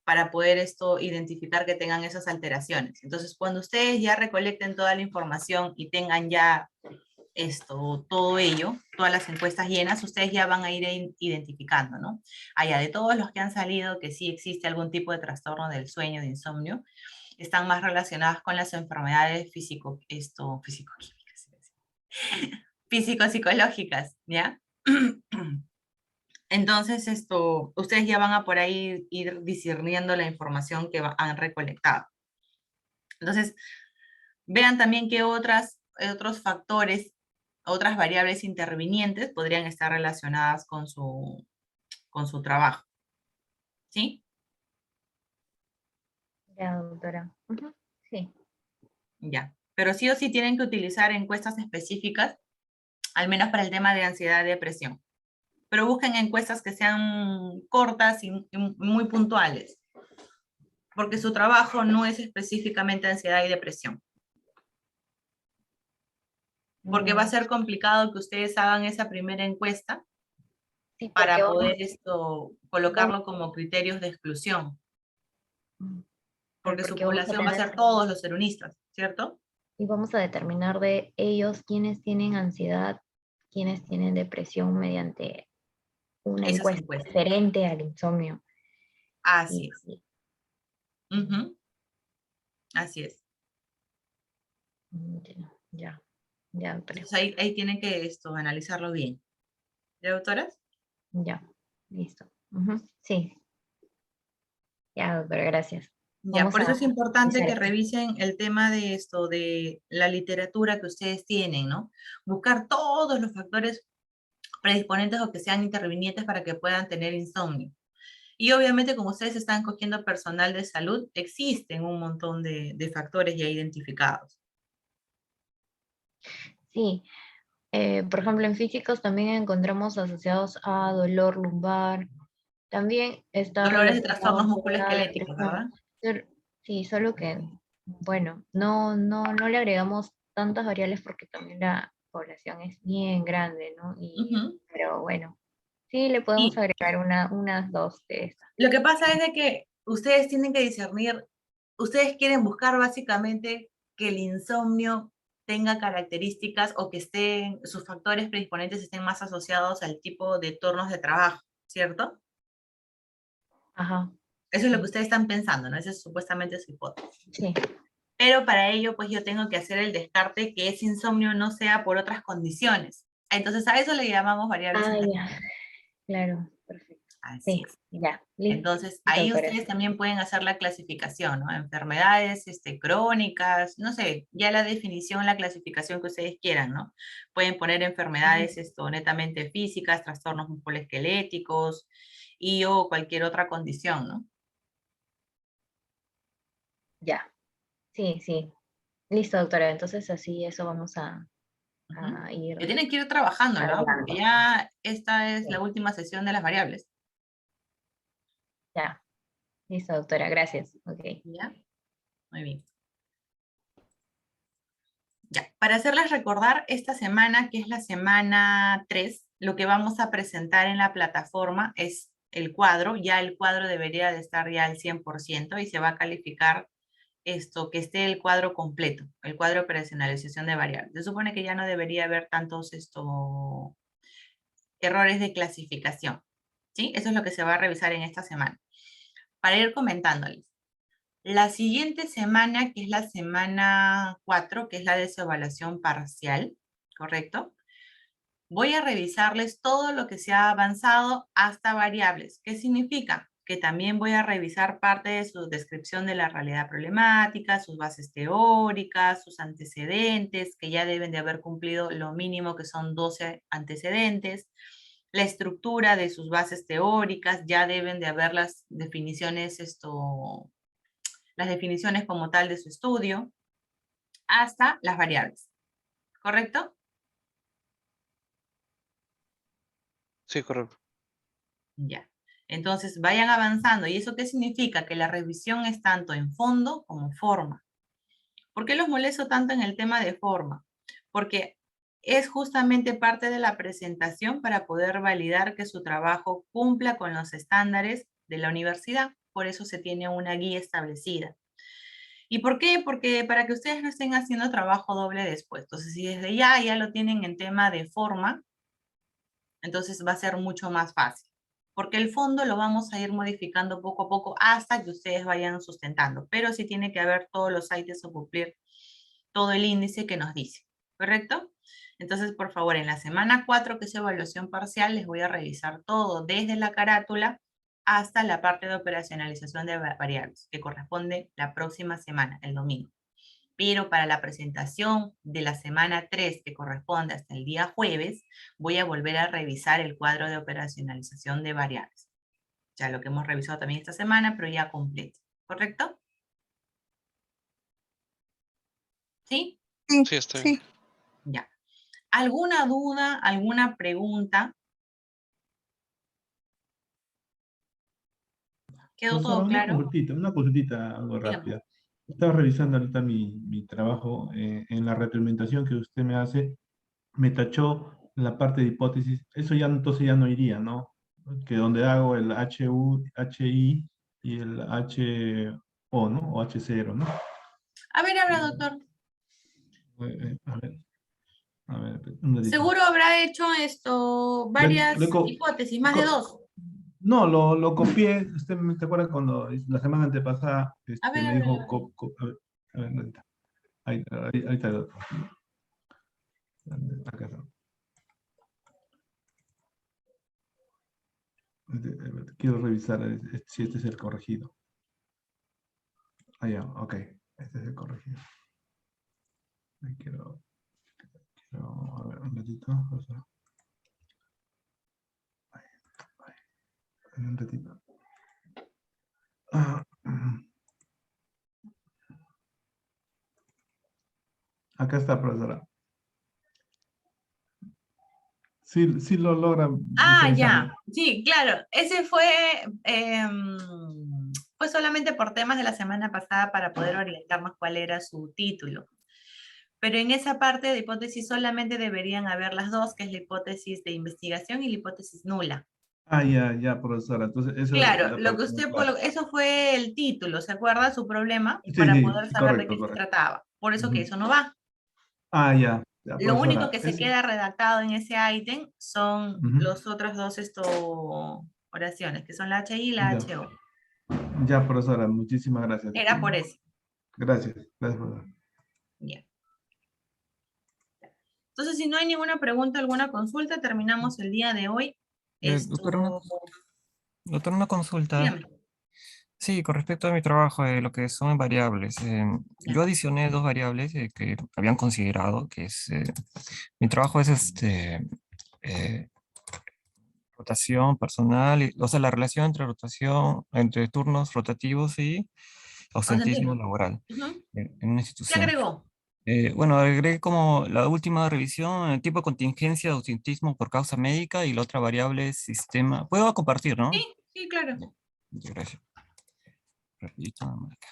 para poder identificar que tengan esas alteraciones. Entonces, cuando ustedes ya recolecten toda la información y tengan ya todo ello, todas las encuestas llenas, ustedes ya van a ir identificando, ¿no? Allá de todos los que han salido, que sí existe algún tipo de trastorno del sueño, de insomnio, están más relacionadas con las enfermedades físico-psicológicas, ¿ya? Entonces, ustedes ya van a por ahí ir discerniendo la información que han recolectado. Entonces, vean también qué otros factores, otras variables intervinientes podrían estar relacionadas con su trabajo. ¿Sí? Ya, doctora. Sí. Ya. Pero sí o sí tienen que utilizar encuestas específicas, al menos para el tema de ansiedad y depresión. Pero busquen encuestas que sean cortas y muy puntuales, porque su trabajo no es específicamente ansiedad y depresión. Porque va a ser complicado que ustedes hagan esa primera encuesta para poder colocarlo como criterios de exclusión. Porque su población va a ser todos los serunistas, ¿cierto? Y vamos a determinar de ellos quiénes tienen ansiedad, quiénes tienen depresión mediante una encuesta diferente al insomnio. Así es. Así es. Ya. Entonces ahí tienen que analizarlo bien. ¿Ya, doctoras? Ya, listo. Sí. Ya, doctora, gracias. Ya, por eso es importante que revisen el tema de de la literatura que ustedes tienen, ¿no? Buscar todos los factores predisponentes o que sean intervinientes para que puedan tener insomnio. Y obviamente, como ustedes están cogiendo personal de salud, existen un montón de factores ya identificados. Sí. Por ejemplo, en físicos también encontramos asociados a dolor lumbar. También está dolores de trastornos musculoesqueléticos, ¿verdad? Sí, solo que, bueno, no le agregamos tantas variables porque también la población es bien grande, ¿no? Pero bueno, sí le podemos agregar unas dos de estas. Lo que pasa es de que ustedes tienen que discernir, ustedes quieren buscar básicamente que el insomnio tenga características o que sus factores predisponentes estén más asociados al tipo de turnos de trabajo, ¿cierto? Ajá. Eso es lo que ustedes están pensando, ¿no? Esa es supuestamente su hipótesis. Sí. Pero para ello, pues yo tengo que hacer el descarte que ese insomnio no sea por otras condiciones. Entonces a eso le llamamos variables intervinientes. Claro, perfecto. Así Sí, es. ya. Listo, Entonces, ahí doctora. ustedes también pueden hacer la clasificación, ¿no? Enfermedades crónicas, no sé, ya la definición, la clasificación que ustedes quieran, ¿no? Pueden poner enfermedades netamente físicas, trastornos musculoesqueléticos y o cualquier otra condición, ¿no? Ya. Sí, sí. Listo, doctora. Entonces así eso vamos a ir Que tienen que ir trabajándolo, ¿no? Porque arreglando. ya esta es Sí. la última sesión de las variables. Ya. Listo, doctora. Gracias. Ok. ¿Ya? Muy bien. Ya, para hacerles recordar, esta semana, que es la semana 3, lo que vamos a presentar en la plataforma es el cuadro. Ya el cuadro debería de estar ya al 100% y se va a calificar que esté el cuadro completo, el cuadro de operacionalización de variables. Se supone que ya no debería haber tantos errores de clasificación. ¿Sí? Eso es lo que se va a revisar en esta semana. Para ir comentándoles. La siguiente semana, que es la semana 4, que es la de su evaluación parcial, ¿correcto? Voy a revisarles todo lo que se ha avanzado hasta variables. ¿Qué significa? Que también voy a revisar parte de su descripción de la realidad problemática, sus bases teóricas, sus antecedentes, que ya deben de haber cumplido lo mínimo que son 12 antecedentes, la estructura de sus bases teóricas, ya deben de haber las definiciones las definiciones como tal de su estudio, hasta las variables, ¿correcto? Sí, correcto. Ya. Entonces vayan avanzando. ¿Y eso qué significa? Que la revisión es tanto en fondo como forma. ¿Por qué los molesto tanto en el tema de forma? Porque es justamente parte de la presentación para poder validar que su trabajo cumpla con los estándares de la universidad. Por eso se tiene una guía establecida. ¿Y por qué? Porque para que ustedes no estén haciendo trabajo doble después. Entonces, si desde ya lo tienen en tema de forma, entonces va a ser mucho más fácil. Porque el fondo lo vamos a ir modificando poco a poco hasta que ustedes vayan sustentando. Pero sí tiene que haber todos los ítems o cumplir todo el índice que nos dice. ¿Correcto? Entonces, por favor, en la semana 4, que es evaluación parcial, les voy a revisar todo desde la carátula hasta la parte de operacionalización de variables, que corresponde la próxima semana, el domingo. Pero para la presentación de la semana 3, que corresponde hasta el día jueves, voy a volver a revisar el cuadro de operacionalización de variables. Ya lo que hemos revisado también esta semana, pero ya completo. ¿Correcto? ¿Sí? Sí, está bien. Ya. ¿Alguna duda, alguna pregunta? ¿Quedó Profesora, todo claro? una consultita algo Dígame. rápida. Estaba revisando ahorita mi trabajo en la retroalimentación que usted me hace. Me tachó la parte de hipótesis. Eso ya entonces ya no iría, ¿no? Que donde hago el HU, HI y el HO, ¿no? O H0, ¿no? A ver, habla, doctor. A ver, un ratito. Seguro habrá hecho varias Le hipótesis, más de 2. No, lo copié. ¿Usted te acuerda cuando la semana antepasada A ver, me a ver, dijo... a ver. a ver, un ratito. Ahí está el otro. Acá está. Quiero revisar si este es el corregido. Ah, ya, ok. Este es el corregido. Ahí quiero a ver, un ratito. Un ratito. Acá está, profesora. Sí lo logra Ah, visualizar, ya. ¿no? Sí, claro. Ese fue solamente por temas de la semana pasada para poder orientarnos cuál era su título. Pero en esa parte de hipótesis solamente deberían haber las dos, que es la hipótesis de investigación y la hipótesis nula. Ah, ya, profesora. Entonces, eso es Claro, la lo que parte usted, claro. eso fue el título, ¿se acuerda? Su problema, Sí, para sí, poder sí, saber de qué correcto, se correcto. trataba. Por eso que Ujú. eso no va. Ah, ya, Lo único profesora. que se queda redactado en ese ítem son Ujú. los otros dos oraciones, que son la HI y la HO. Ya, profesora, muchísimas gracias. Era por eso. Gracias, profesora. Ya. Entonces, si no hay ninguna pregunta, alguna consulta, terminamos el día de hoy. Doctora, Doctor, una consulta. Dígame. Sí, con respecto a mi trabajo, lo que son variables. Yo adicioné dos variables que habían considerado, que es, mi trabajo es eh, rotación personal, o sea, la relación entre rotación, entre turnos rotativos y ausentismo Ausentismo. laboral Ujú. en una ¿Qué institución. agregó? Bueno, agregué como la última revisión, el tipo de contingencia de ausentismo por causa médica y la otra variable es sistema. Puedo compartir, ¿no? Sí, sí, claro. Muchas gracias. Rapidito, nada más acá.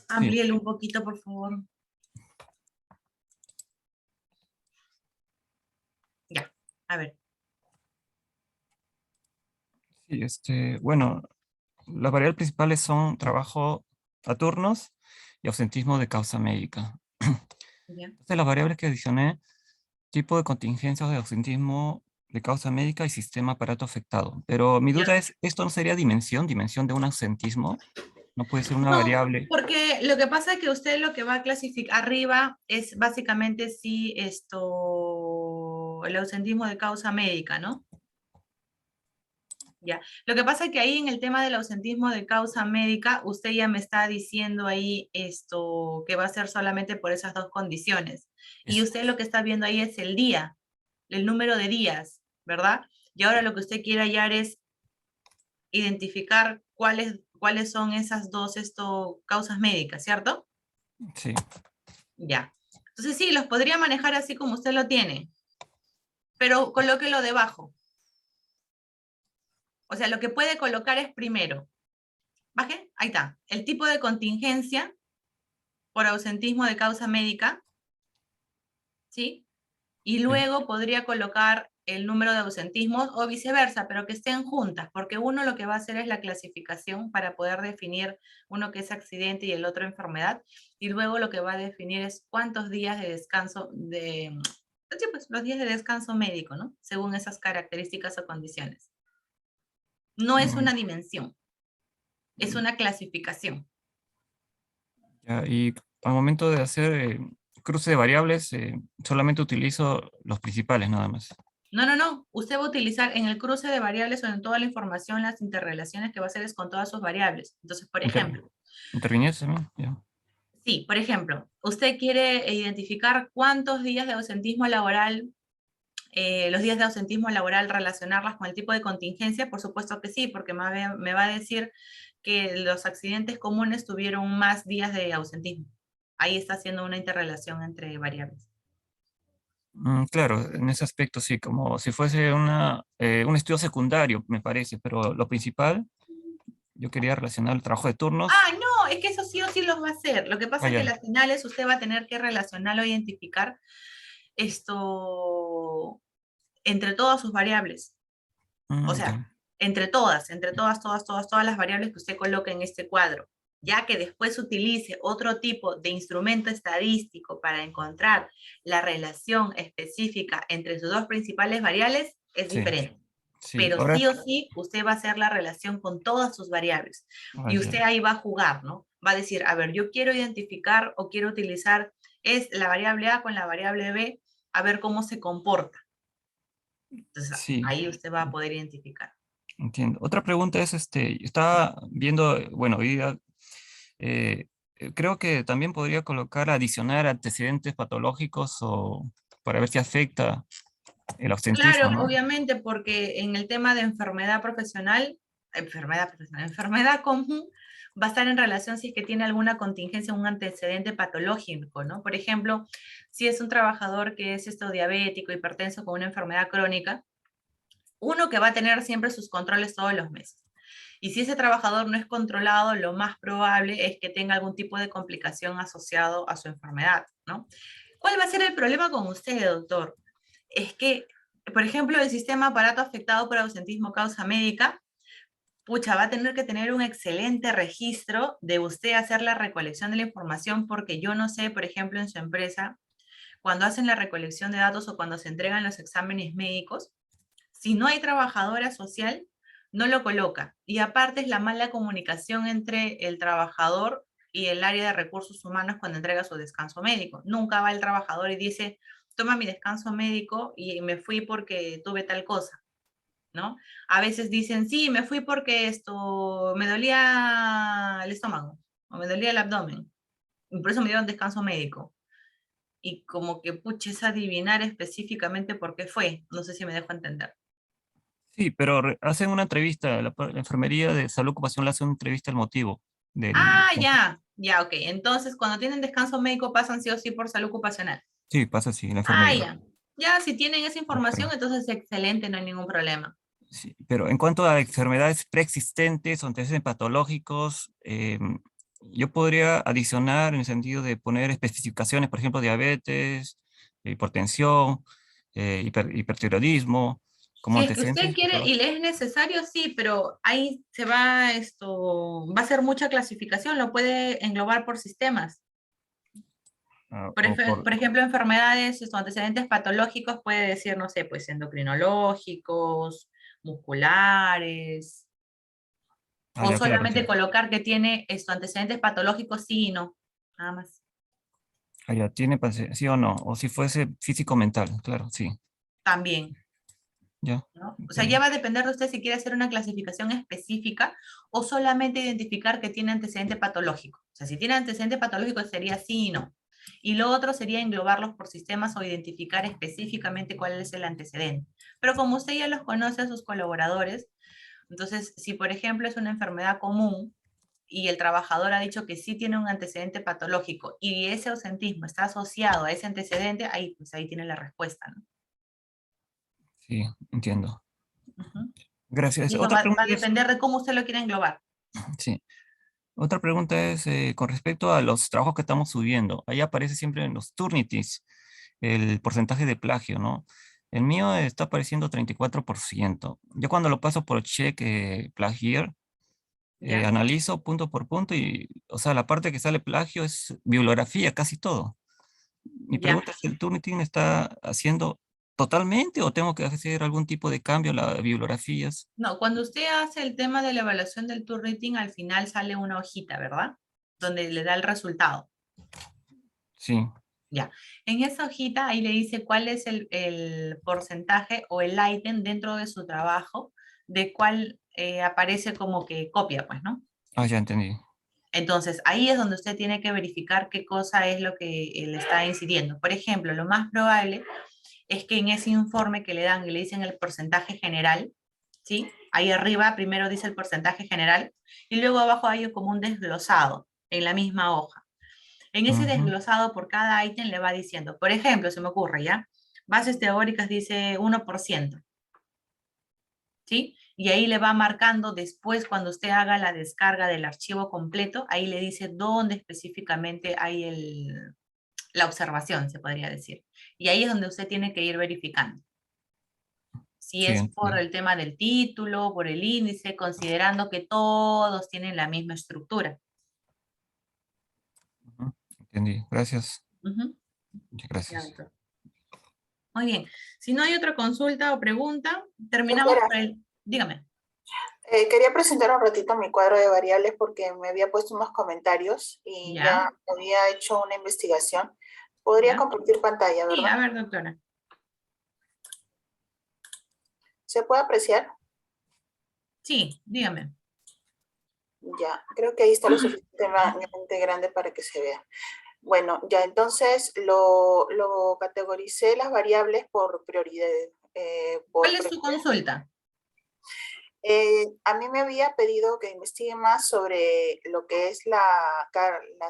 Amplíelo un poquito, por favor. Ya, a ver. Sí, bueno, las variables principales son trabajo a turnos y ausentismo de causa médica. Ya. Entonces, las variables que adicioné, tipo de contingencias de ausentismo de causa médica y sistema aparato afectado. Pero mi duda Ya. es, ¿esto no sería dimensión de un ausentismo? ¿No puede ser una No, variable? porque lo que pasa es que usted lo que va a clasificar arriba es básicamente si el ausentismo de causa médica, ¿no? Ya. Lo que pasa es que ahí en el tema del ausentismo de causa médica, usted ya me está diciendo ahí que va a ser solamente por esas dos condiciones. Y usted lo que está viendo ahí es el día, el número de días, ¿verdad? Y ahora lo que usted quiere hallar es identificar cuáles son esas dos causas médicas, ¿cierto? Sí. Ya. Entonces sí, los podría manejar así como usted lo tiene, pero colóquelo debajo. O sea, lo que puede colocar es primero, baje, ahí está, el tipo de contingencia por ausentismo de causa médica, ¿sí? Y luego podría colocar el número de ausentismos o viceversa, pero que estén juntas, porque uno lo que va a hacer es la clasificación para poder definir uno que es accidente y el otro enfermedad, y luego lo que va a definir es cuántos días de descanso, sí, pues, los días de descanso médico, ¿no? Según esas características o condiciones. No es una dimensión, es una clasificación. Ya, y al momento de hacer cruce de variables, solamente utilizo los principales nada más. No. Usted va a utilizar en el cruce de variables o en toda la información, las interrelaciones que va a hacer es con todas sus variables. Entonces, por ejemplo. ¿Intervinientes también? Ya. Sí, por ejemplo, usted quiere identificar cuántos días de ausentismo laboral, los días de ausentismo laboral, relacionarlas con el tipo de contingencia. Por supuesto que sí, porque me va a decir que los accidentes comunes tuvieron más días de ausentismo. Ahí está haciendo una interrelación entre variables. Claro, en ese aspecto sí, como si fuese un estudio secundario, me parece, pero lo principal, yo quería relacionar el trabajo de turnos. Ah, no, es que eso sí o sí los va a hacer. Lo que pasa es que Ya. las finales usted va a tener que relacionarlo, identificar entre todas sus variables. O sea, Ya. entre todas las variables que usted coloque en este cuadro, ya que después utilice otro tipo de instrumento estadístico para encontrar la relación específica entre sus dos principales variables, es Sí. diferente. Sí. Pero Ahora, sí o sí, usted va a hacer la relación con todas sus variables. Y usted ya. ahí va a jugar, ¿no? Va a decir, a ver, yo quiero identificar o quiero utilizar la variable A con la variable B, a ver cómo se comporta. Entonces, Sí. ahí usted va a poder identificar. Entiendo. Otra pregunta es, estaba viendo, bueno, hoy día, creo que también podría colocar, adicionar antecedentes patológicos o para ver si afecta el ausentismo, Claro, ¿no? obviamente, porque en el tema de enfermedad común, va a estar en relación si es que tiene alguna contingencia, un antecedente patológico, ¿no? Por ejemplo, si es un trabajador que es diabético, hipertenso con una enfermedad crónica, uno que va a tener siempre sus controles todos los meses. Y si ese trabajador no es controlado, lo más probable es que tenga algún tipo de complicación asociado a su enfermedad, ¿no? ¿Cuál va a ser el problema con usted, doctor? Es que, por ejemplo, el sistema aparato afectado por ausentismo causa médica pucha, va a tener que tener un excelente registro de usted hacer la recolección de la información, porque yo no sé, por ejemplo, en su empresa, cuando hacen la recolección de datos o cuando se entregan los exámenes médicos, si no hay trabajadora social, no lo coloca. Y aparte es la mala comunicación entre el trabajador y el área de recursos humanos cuando entrega su descanso médico. Nunca va el trabajador y dice, toma mi descanso médico y me fui porque tuve tal cosa, ¿no? A veces dicen, sí, me fui porque me dolía el estómago o me dolía el abdomen. Y por eso me dieron descanso médico. Y como que, pucha, es adivinar específicamente por qué fue. No sé si me dejo entender. Sí, pero hacen una entrevista, la enfermería de salud ocupacional hace una entrevista al motivo del... Ah, ya, ok. Entonces, cuando tienen descanso médico, pasan sí o sí por salud ocupacional. Sí, pasa así, la Ah, enfermería. ya. Ya, si tienen esa información, entonces excelente, no hay ningún problema. Sí, pero en cuanto a enfermedades preexistentes o antecedentes patológicos, yo podría adicionar en el sentido de poner especificaciones, por ejemplo, diabetes, hipertensión, hipertiroidismo, como Si es que usted antecedentes quiere y patológicos. le es necesario, sí, pero ahí se va va a ser mucha clasificación, lo puede englobar por sistemas. Por ejemplo, enfermedades o antecedentes patológicos puede decir, no sé, pues endocrinológicos, musculares, o Ya, claro, solamente entiendo. colocar que tiene antecedentes patológicos, sí y no, nada más. Ya, tiene, sí o no, o si fuese físico-mental, claro, sí. También, Ya, ¿no? O sea, entiendo. ya va a depender de usted si quiere hacer una clasificación específica o solamente identificar que tiene antecedente patológico. O sea, si tiene antecedente patológico sería sí y no. Y lo otro sería englobarlos por sistemas o identificar específicamente cuál es el antecedente. Pero como usted ya los conoce a sus colaboradores, entonces, si por ejemplo es una enfermedad común y el trabajador ha dicho que sí tiene un antecedente patológico y ese ausentismo está asociado a ese antecedente, ahí, pues ahí tiene la respuesta, ¿no? Sí, entiendo. Ujú. Gracias. Y eso Otra va pregunta a es, depender de cómo usted lo quiera englobar. sí. Otra pregunta es con respecto a los trabajos que estamos subiendo. Ahí aparece siempre en los Turnitis el porcentaje de plagio, ¿no? El mío está apareciendo 34%. Yo cuando lo paso por check plagiar, ¿Ya? analizo punto por punto y, o sea, la parte que sale plagio es bibliografía, casi todo. Mi ¿Ya? pregunta es, ¿el Turnitin está haciendo totalmente o tengo que hacer algún tipo de cambio a las bibliografías? No, cuando usted hace el tema de la evaluación del Turnitin, al final sale una hojita, ¿verdad? Donde le da el resultado. Sí. Ya. En esa hojita ahí le dice cuál es el porcentaje o el ítem dentro de su trabajo de cuál aparece como que copia, pues, ¿no? Ah, ya entendí. Entonces, ahí es donde usted tiene que verificar qué cosa es lo que le está incidiendo. Por ejemplo, lo más probable es que en ese informe que le dan y le dicen el porcentaje general, ¿sí? Ahí arriba primero dice el porcentaje general y luego abajo hay como un desglosado en la misma hoja. En ese Ujú. desglosado por cada ítem le va diciendo, por ejemplo, se me ocurre, ¿ya? Bases teóricas dice 1%, ¿sí? Y ahí le va marcando después cuando usted haga la descarga del archivo completo, ahí le dice dónde específicamente hay la observación, se podría decir. Y ahí es donde usted tiene que ir verificando. Si Sí, es por entendí. el tema del título, por el índice, considerando que todos tienen la misma estructura. Ujú. Entendí. Gracias. Ujú. Muchas Ya, gracias. doctor. Muy bien. Si no hay otra consulta o pregunta, terminamos Doctora, por el... Dígame. quería presentar un ratito mi cuadro de variables porque me había puesto unos comentarios y ¿Ya? ya había hecho una investigación. Podría ¿Ya? compartir pantalla, Sí, ¿verdad? a ver, doctora. ¿Se puede apreciar? Sí, dígame. Ya, creo que ahí está lo suficientemente grande para que se vea. Bueno, ya entonces lo categoricé las variables por prioridad. ¿Cuál es su consulta? A mí me había pedido que investigue más sobre lo que es la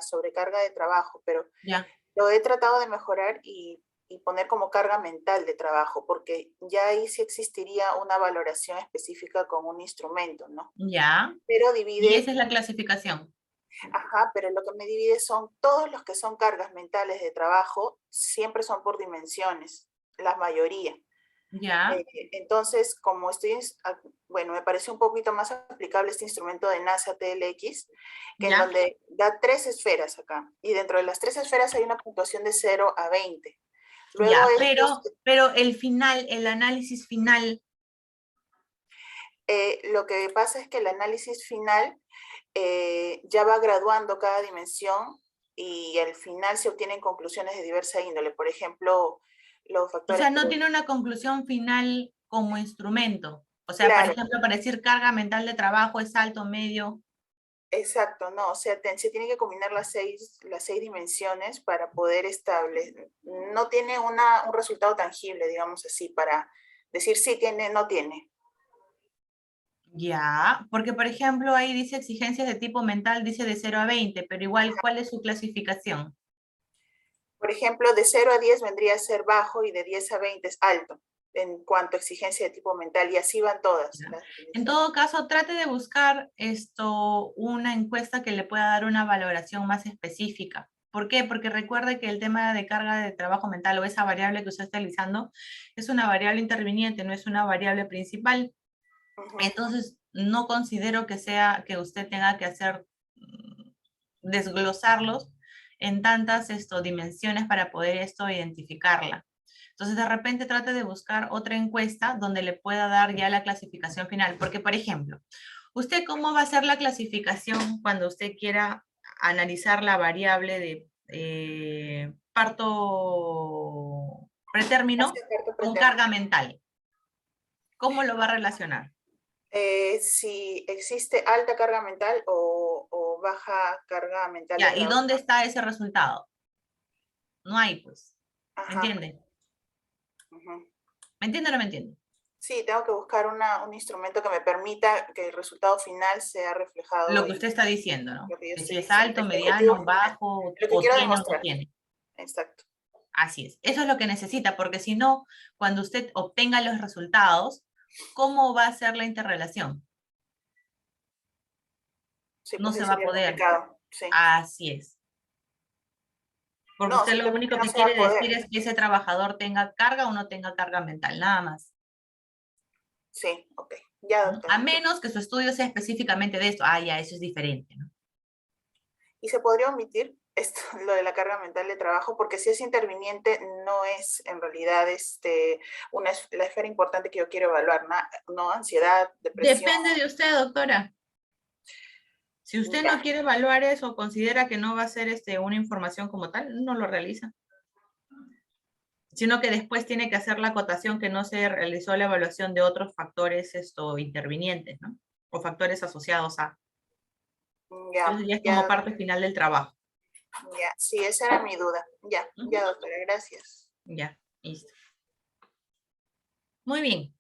sobrecarga de trabajo, pero Ya. lo he tratado de mejorar y poner como carga mental de trabajo, porque ya ahí sí existiría una valoración específica con un instrumento, ¿no? Ya. Pero Y esa divide, es la clasificación. ajá, pero lo que me divide son todos los que son cargas mentales de trabajo, siempre son por dimensiones, la mayoría. Ya. Entonces, como bueno, me parece un poquito más aplicable este instrumento de NASA TLX, que en donde da 3 esferas acá, y dentro de las 3 esferas hay una puntuación de 0 a 20. Luego ya, pero el final, el análisis final. Lo que pasa es que el análisis final ya va graduando cada dimensión y al final se obtienen conclusiones de diversa índole. Por ejemplo, los factores... O sea, no tiene una conclusión final como instrumento. O sea, Claro. por ejemplo, para decir carga mental de trabajo es alto, medio. Exacto, no, o sea, se tiene que combinar las seis dimensiones para poder establecer, no tiene un resultado tangible, digamos así, para decir sí tiene, no tiene. Ya, porque por ejemplo ahí dice exigencias de tipo mental, dice de 0 a 20, pero igual, ¿cuál es su clasificación? Por ejemplo, de 0 a 10 vendría a ser bajo y de 10 a 20 es alto, en cuanto a exigencia de tipo mental, y así van todas. En todo caso, trate de buscar una encuesta que le pueda dar una valoración más específica. ¿Por qué? Porque recuerde que el tema de carga de trabajo mental o esa variable que usted está utilizando es una variable interviniente, no es una variable principal. Entonces, no considero que que usted tenga que desglosarlos en tantas dimensiones para poder identificarla. Entonces, de repente trate de buscar otra encuesta donde le pueda dar ya la clasificación final. Porque, por ejemplo, ¿usted cómo va a hacer la clasificación cuando usted quiera analizar la variable de parto pretérmino con carga mental? ¿Cómo lo va a relacionar? Si existe alta carga mental o baja carga mental. Ya, ¿y dónde está ese resultado? No hay, pues. ¿Me entiende? ¿Me entiende o no me entiende? Sí, tengo que buscar un instrumento que me permita que el resultado final sea reflejado. Lo que usted está diciendo, ¿no? Que si es diciendo. alto, mediano, bajo, lo que quiero demostrar. tiene. Exacto. Así es. Eso es lo que necesita, porque si no, cuando usted obtenga los resultados, ¿cómo va a ser la interrelación? Sí, no pues se va a poder. Sí. Así es. Porque No, usted lo único que quiere decir es que ese trabajador tenga carga o no tenga carga mental, nada más. Sí, ok. Ya, doctora. A menos que su estudio sea específicamente de esto. Ah, ya, eso es diferente, ¿no? ¿Y se podría omitir lo de la carga mental de trabajo? Porque si es interviniente, no es en realidad la esfera importante que yo quiero evaluar, ¿no? Ansiedad, depresión. Depende de usted, doctora. Si usted no quiere evaluar eso o considera que no va a ser una información como tal, no lo realiza. Sino que después tiene que hacer la acotación que no se realizó la evaluación de otros factores intervinientes, ¿no? O factores asociados a. Entonces ya es como parte final del trabajo. Ya, sí, esa era mi duda. Ya, ya, doctora, gracias. Ya, listo. Muy bien.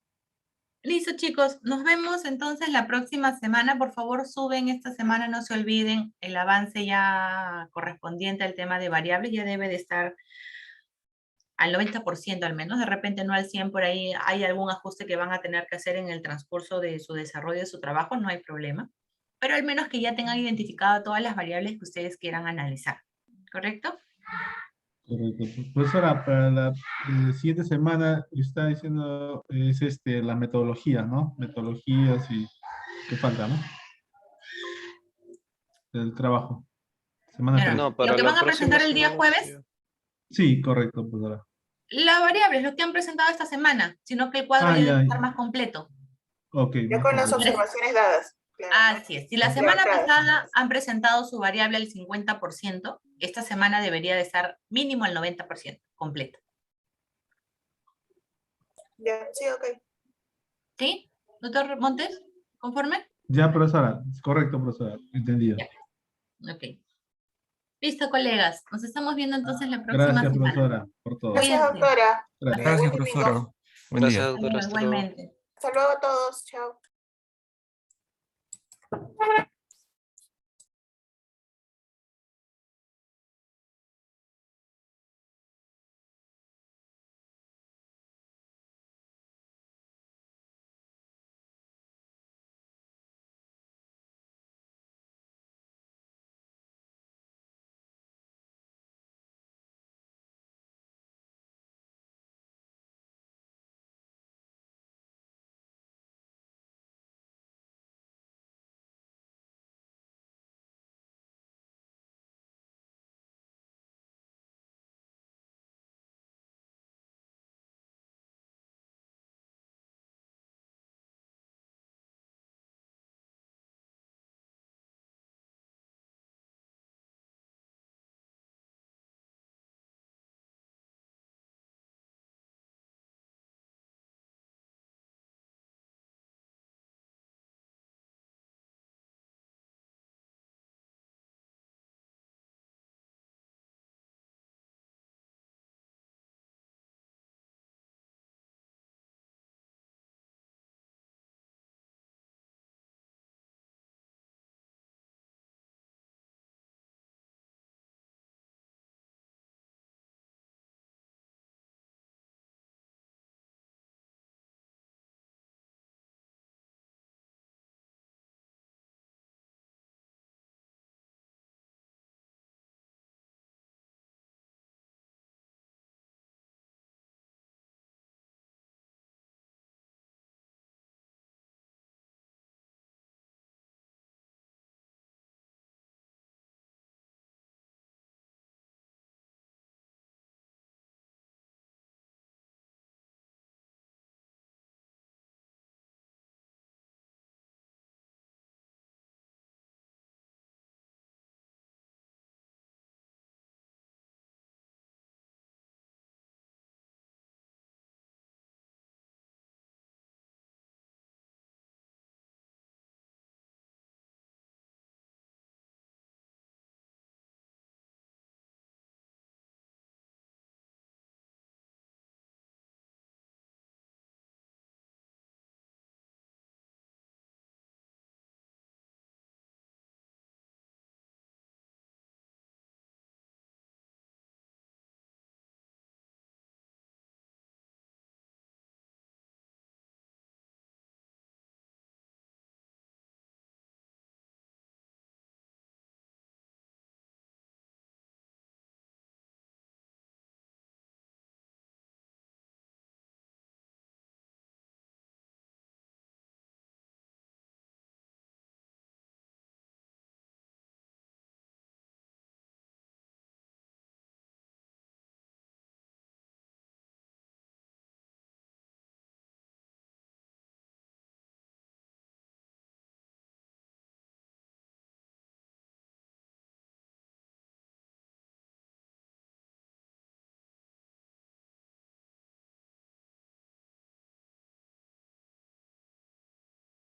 Listo, chicos. Nos vemos entonces la próxima semana. Por favor, suben esta semana, no se olviden, el avance ya correspondiente al tema de variables ya debe de estar al 90% al menos, de repente no al 100%, por ahí hay algún ajuste que van a tener que hacer en el transcurso de su desarrollo de su trabajo, no hay problema, pero al menos que ya tengan identificado todas las variables que ustedes quieran analizar, ¿correcto? Correcto. Profesora, para la siguiente semana está diciendo, es la metodología, ¿no? Metodologías y qué falta, ¿no? El trabajo. Semana 3. No, ¿lo que van a presentar el día jueves? Sí, correcto, profesora. La variable es lo que han presentado esta semana, sino que el cuadro ya debe estar más completo. Ok. Ya con las observaciones dadas. Claro. Así es. Si la semana pasada han presentado su variable al 50%, esta semana debería de estar mínimo al 90% completo. Ya, sí, ok. ¿Sí? Doctor Montes, ¿conforme? Ya, profesora. Correcto, profesora. Entendido. Ya. Ok. Listo, colegas. Nos estamos viendo entonces la próxima semana. Gracias, profesora, por todo. Gracias, doctora. Gracias, profesora. Buen día. Gracias, doctora. Igualmente. Hasta luego a todos. Chao.